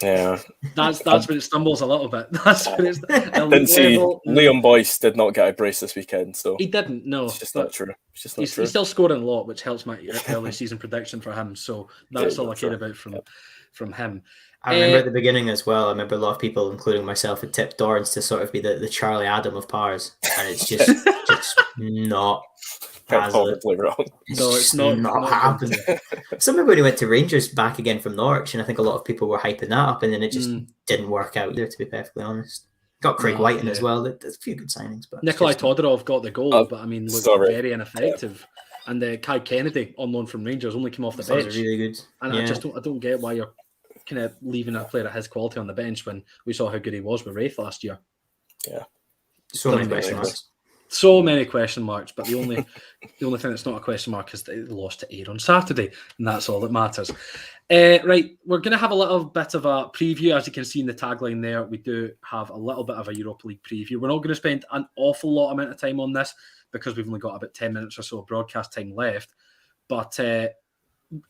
C: yeah.
A: That's where it stumbles a little bit. That's where it's
C: didn't see Liam Boyce did not get a brace this weekend, so
A: he didn't. No,
C: it's just not true. It's just not
A: he's
C: true.
A: He's still scoring a lot, which helps my early season prediction for him. So that's all I care about from him.
B: I remember at the beginning as well. I remember a lot of people, including myself, had tipped Dorrans to sort of be the Charlie Adam of Pars, and it's just not.
C: Probably wrong.
A: No, it's not
B: happening. Something when he went to Rangers back again from Norwich, and I think a lot of people were hyping that up, and then it just didn't work out either, to be perfectly honest. Got Craig White in as well. There's a few good signings, but
A: Nikolai Todorov got the goal, but I mean, looked very ineffective. Yeah. And Kai Kennedy, on loan from Rangers, only came off the bench.
B: Really good.
A: And I don't get why you're kind of leaving a player of his quality on the bench when we saw how good he was with Wraith last year.
C: Yeah,
B: so many question marks.
A: So many question marks, but the only thing that's not a question mark is that it lost to Ayr on Saturday, and that's all that matters. Right, we're going to have a little bit of a preview. As you can see in the tagline there, we do have a little bit of a Europa League preview. We're not going to spend an awful lot amount of time on this because we've only got about 10 minutes or so of broadcast time left, but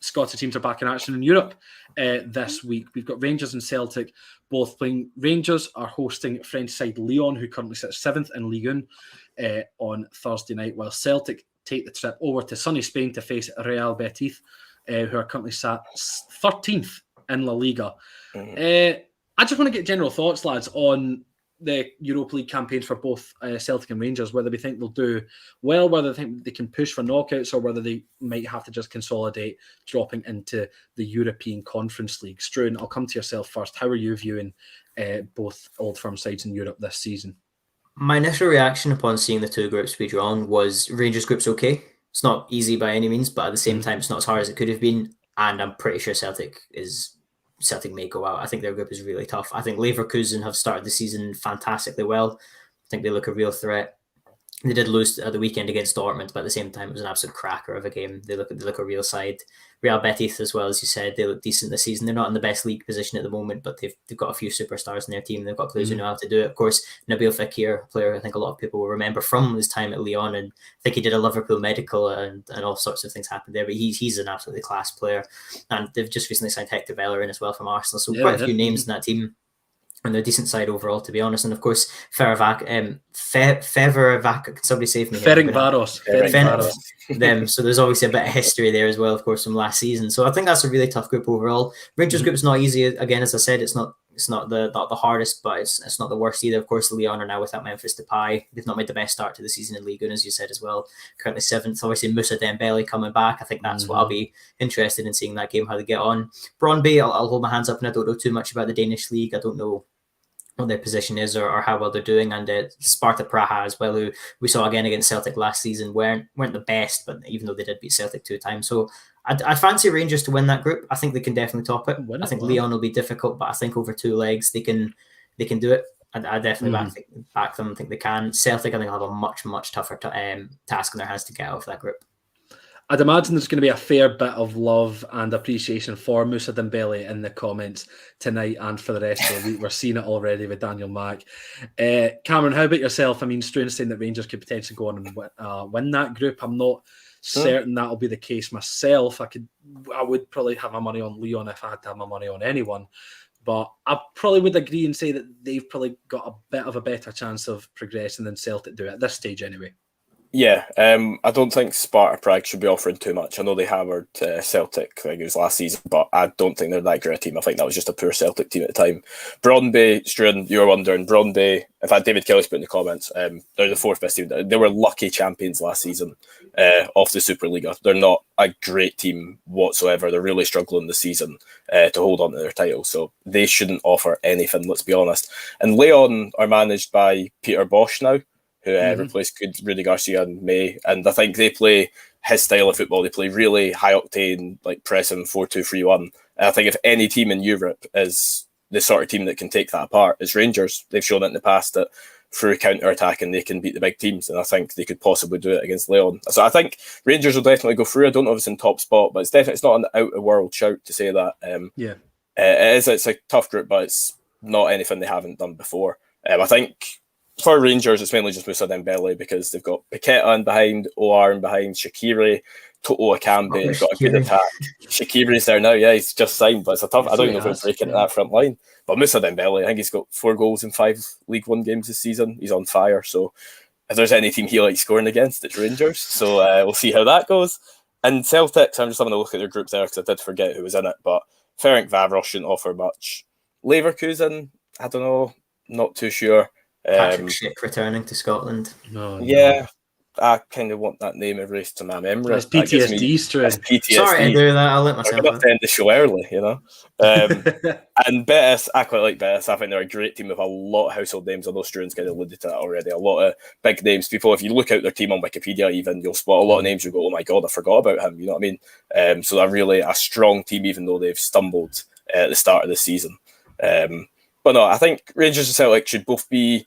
A: Scottish teams are back in action in Europe this week. We've got Rangers and Celtic both playing. Rangers are hosting French side Lyon, who currently sits 7th in Ligue 1 on Thursday night, while Celtic take the trip over to sunny Spain to face Real Betis, who are currently sat 13th in La Liga. I just want to get general thoughts, lads, on the Europa League campaigns for both Celtic and Rangers, whether we think they'll do well, whether they think they can push for knockouts, or whether they might have to just consolidate dropping into the European Conference League. Struan, I'll come to yourself first. How are you viewing both Old Firm sides in Europe this season?
B: My initial reaction upon seeing the 2 groups be drawn was Rangers group's okay. It's not easy by any means, but at the same time, it's not as hard as it could have been. And I'm pretty sure Celtic may go out. I think their group is really tough. I think Leverkusen have started the season fantastically well. I think they look a real threat. They did lose at the weekend against Dortmund, but at the same time, it was an absolute cracker of a game. They look a real side. Real Betis, as well as you said, they look decent this season. They're not in the best league position at the moment, but they've got a few superstars in their team. They've got players who know how to do it. Of course, Nabil Fekir, a player I think a lot of people will remember from his time at Lyon, and I think he did a Liverpool medical and all sorts of things happened there. But he's an absolutely class player, and they've just recently signed Hector Bellerin as well from Arsenal. So quite a few names in that team. And they're a decent side overall, to be honest. And of course, Ferencvaros, can somebody save me?
A: Ferencvaros.
B: Them. So there's obviously a bit of history there as well, of course, from last season. So I think that's a really tough group overall. Rangers group is not easy. Again, as I said, it's not the hardest, but it's not the worst either. Of course, Lyon are now without Memphis Depay. They've not made the best start to the season in Ligue 1, as you said as well. Currently 7th. Obviously, Moussa Dembele coming back. I think that's what I'll be interested in seeing that game, how they get on. Brøndby, I'll hold my hands up, and I don't know too much about the Danish league. I don't know what their position is or how well they're doing, and Sparta Praha as well, who we saw again against Celtic last season, weren't the best, but even though they did beat Celtic 2 times. So I fancy Rangers to win that group. I think they can definitely top it. I think Lyon will be difficult, but I think over 2 legs they can do it. I definitely back them. I think they can. Celtic, I think, will have a much tougher task on their hands to get out of that group.
A: I'd imagine there's going to be a fair bit of love and appreciation for Moussa Dembele in the comments tonight and for the rest of the week. We're seeing it already with Daniel Mack. Cameron, how about yourself? I mean, Struan's saying that Rangers could potentially go on and win that group. I'm not certain that'll be the case myself. I would probably have my money on Lyon if I had to have my money on anyone. But I probably would agree and say that they've probably got a bit of a better chance of progressing than Celtic do at this stage anyway.
C: Yeah, I don't think Sparta Prague should be offering too much. I know they hammered Celtic, I think it was last season, but I don't think they're that great a team. I think that was just a poor Celtic team at the time. Brøndby, Struan, you were wondering, Brøndby, in fact, David Kelly's put in the comments, they're the fourth best team. They were lucky champions last season of the Superliga. They're not a great team whatsoever. They're really struggling this season to hold on to their title, so they shouldn't offer anything, let's be honest. And Leon are managed by Peter Bosch now, who replaced good Rudy Garcia in May. And I think they play his style of football. They play really high octane, like pressing 4-2-3-1. And I think if any team in Europe is the sort of team that can take that apart, it's Rangers. They've shown it in the past that through counter-attacking they can beat the big teams, and I think they could possibly do it against Leon. So I think Rangers will definitely go through. I don't know if it's in top spot, but it's not an out-of-world shout to say that. It's a tough group, but it's not anything they haven't done before. I think for Rangers, it's mainly just Moussa Dembele because they've got Paqueta in behind, OR in behind, Shaqiri, Toto Akambi. They've got a good attack. Shaqiri's there now, yeah, he's just signed, but it's a tough. I don't even know if he'll break into that front line. But Moussa Dembele, I think he's got 4 goals in 5 League One games this season. He's on fire. So if there's any team he likes scoring against, it's Rangers. So we'll see how that goes. And Celtic, I'm just having a look at their group there because I did forget who was in it. But Ferenc Vavros shouldn't offer much. Leverkusen, I don't know, not too sure.
B: Patrick Schick returning to Scotland.
C: Yeah, I kind of want that name erased to my memory.
A: That's PTSD,
B: PTSD. Sorry to do that. I'll let myself.
C: I'm going to end the show early, you know. And Betis, I quite like Betis. I think they're a great team with a lot of household names. I know Struan's kind of alluded to that already. A lot of big names. People, if you look out their team on Wikipedia, even you'll spot a lot of names. You go, oh my god, I forgot about him. You know what I mean? So they're really a strong team, even though they've stumbled at the start of the season. But no, I think Rangers and Celtic should both be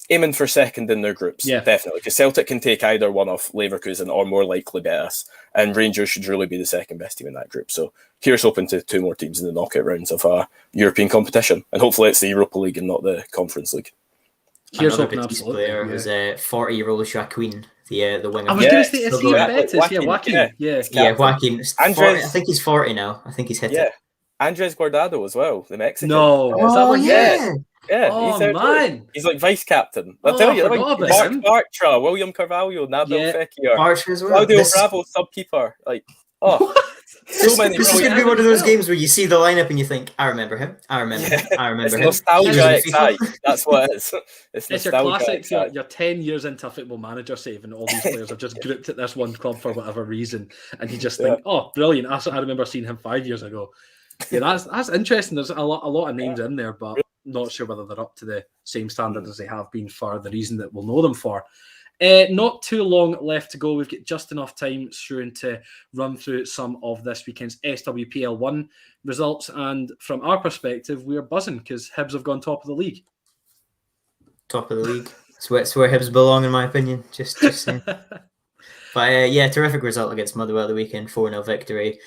C: aiming for second in their groups, definitely. Because Celtic can take either one off Leverkusen or more likely Betis, and Rangers should really be the second best team in that group. So here's hoping to 2 more teams in the knockout rounds of European competition, and hopefully it's the Europa League and not the Conference League.
B: Here's hoping Betis player was 40-year-old Jacquin, the winger.
A: I was going to say, is he in Betis? Joaquin.
B: Joaquin. I think he's 40 now. I think he's hit it.
C: Andres Guardado as well, the Mexican.
A: No, is that one?
C: Yeah,
A: man.
C: He's like vice captain. I'll tell you, like Mark Bartra, William Carvalho, Nabil Fekir,
B: Bartra as well.
C: Claudio Bravo, sub-keeper. Like,
B: this is going to be one of those games where you see the lineup and you think, I remember him. I remember him.
C: It's nostalgia excite. That's what it is.
A: It's your classic. You're 10 years into a Football Manager save, and all these players are just grouped at this one club for whatever reason, and you just think, oh, brilliant! I remember seeing him 5 years ago. Yeah, that's interesting. There's a lot of names in there, but not sure whether they're up to the same standard as they have been for the reason that we'll know them for. Not too long left to go. We've got just enough time, Struan, to run through some of this weekend's SWPL1 results. And from our perspective, we're buzzing because Hibs have gone top of the league.
B: Top of the league. It's where Hibs belong, in my opinion. Just saying. But terrific result against Motherwell the weekend. 4-0 victory.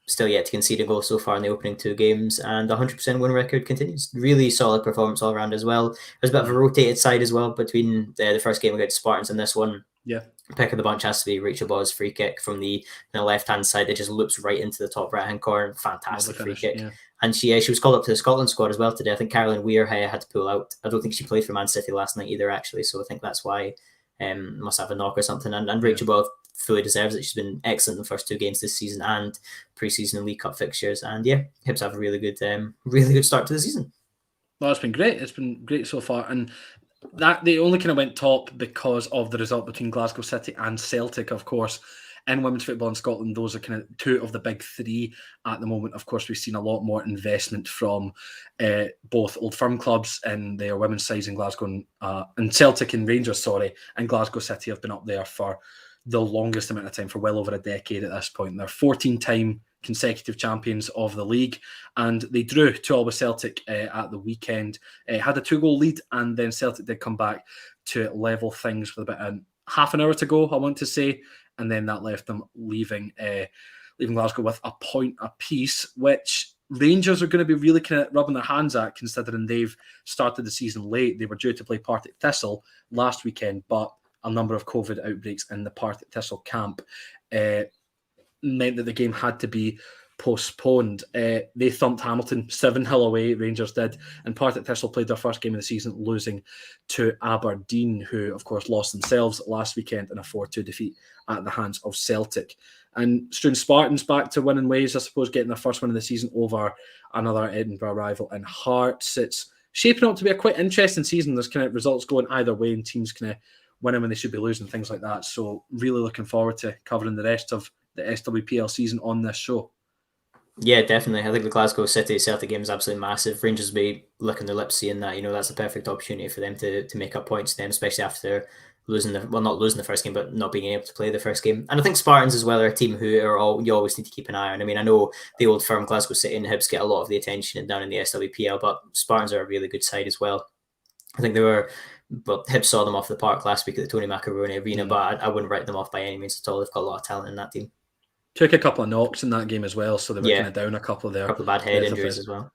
B: Still yet to concede a goal so far in the opening 2 games, and the 100% win record continues. Really solid performance all around as well. There's a bit of a rotated side as well between the first game against Spartans and this one.
A: Yeah.
B: Pick of the bunch has to be Rachel Baugh's free kick from the left-hand side. It just loops right into the top right-hand corner. Fantastic free kick. Yeah. And she was called up to the Scotland squad as well today. I think Caroline Weir had to pull out. I don't think she played for Man City last night either, actually, so I think that's why must have a knock or something. And Rachel Baugh fully deserves it. She's been excellent in the first 2 games this season and pre-season and League Cup fixtures. And Hibs have a really good start to the season.
A: Well, it's been great. It's been great so far. And that they only kind of went top because of the result between Glasgow City and Celtic, of course. In women's football in Scotland, those are kind of 2 of the big 3 at the moment. Of course, we've seen a lot more investment from both Old Firm clubs and their women's sides in Glasgow and Celtic and Rangers, and Glasgow City have been up there for the longest amount of time, for well over a decade at this point. They're 14-time consecutive champions of the league, and they drew 2-2 with Celtic at the weekend. Had a 2-goal lead, and then Celtic did come back to level things with about half an hour to go, I want to say, and then that left them leaving Glasgow with a point apiece, which Rangers are going to be really kind of rubbing their hands at, considering they've started the season late. They were due to play Partick Thistle last weekend, but a number of COVID outbreaks in the Partick Thistle camp meant that the game had to be postponed. They thumped Hamilton 7-0 away, Rangers did, and Partick Thistle played their first game of the season, losing to Aberdeen, who of course lost themselves last weekend in a 4-2 defeat at the hands of Celtic. And Stroon Spartans back to winning ways, I suppose, getting their first win of the season over another Edinburgh rival in Hearts. It's shaping up to be a quite interesting season. There's kind of results going either way and teams kind of winning when they should be losing, things like that. So really looking forward to covering the rest of the SWPL season on this show.
B: Yeah, definitely. I think the Glasgow City Celtic game is absolutely massive. Rangers will be licking their lips seeing that. That's a perfect opportunity for them to make up points then, especially after not losing the first game, but not being able to play the first game. And I think Spartans as well are a team who you always need to keep an eye on. I mean, I know the old firm Glasgow City and Hibs get a lot of the attention down in the SWPL, but Spartans are a really good side as well. I think Hibs saw them off the park last week at the Tony Macaroni Arena, but I wouldn't write them off by any means at all. They've got a lot of talent in that team.
A: Took a couple of knocks in that game as well, so they were kind of down a couple there.
B: A couple of bad head injuries as well.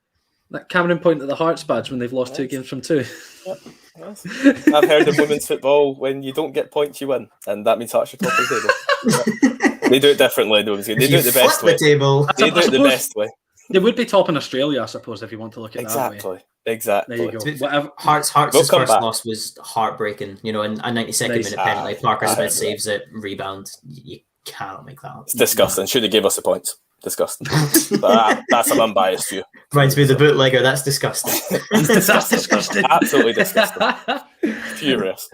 A: That Cameron point at the Hearts badge when they've lost 2 games from 2.
C: Yep. Yes. I've heard in women's football, when you don't get points, you win, and that means Hearts are top of the table. They do it differently. They do it the best way. They do it the best way.
A: They would be top in Australia, I suppose, if you want to look at it that way.
C: Exactly.
A: There you go. Whatever.
B: Hearts' first loss was heartbreaking. In a 92nd minute penalty, Parker Smith saves it, rebound. You cannot make that up.
C: It's disgusting. Should have gave us the points. Disgusting. But that's an unbiased view.
B: Reminds me of the bootlegger. That's disgusting.
A: That's disgusting.
C: Absolutely disgusting. Furious.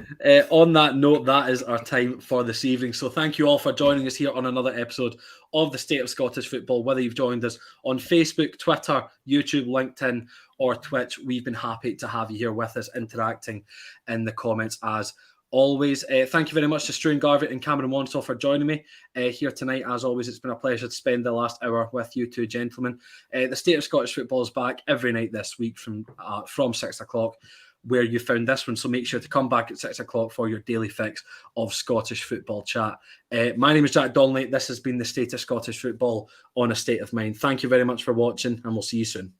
A: On that note, that is our time for this evening. So thank you all for joining us here on another episode of the State of Scottish Football. Whether you've joined us on Facebook, Twitter, YouTube, LinkedIn, or Twitch, we've been happy to have you here with us, interacting in the comments as always. Thank you very much to Struan Garvey and Cameron Wansell for joining me here tonight. As always, it's been a pleasure to spend the last hour with you two gentlemen. The State of Scottish Football is back every night this week from 6 o'clock, where you found this one. So make sure to come back at 6 o'clock for your daily fix of Scottish football chat. My name is Jack Donnelly. This has been the State of Scottish Football on A State of Mind. Thank you very much for watching, and we'll see you soon.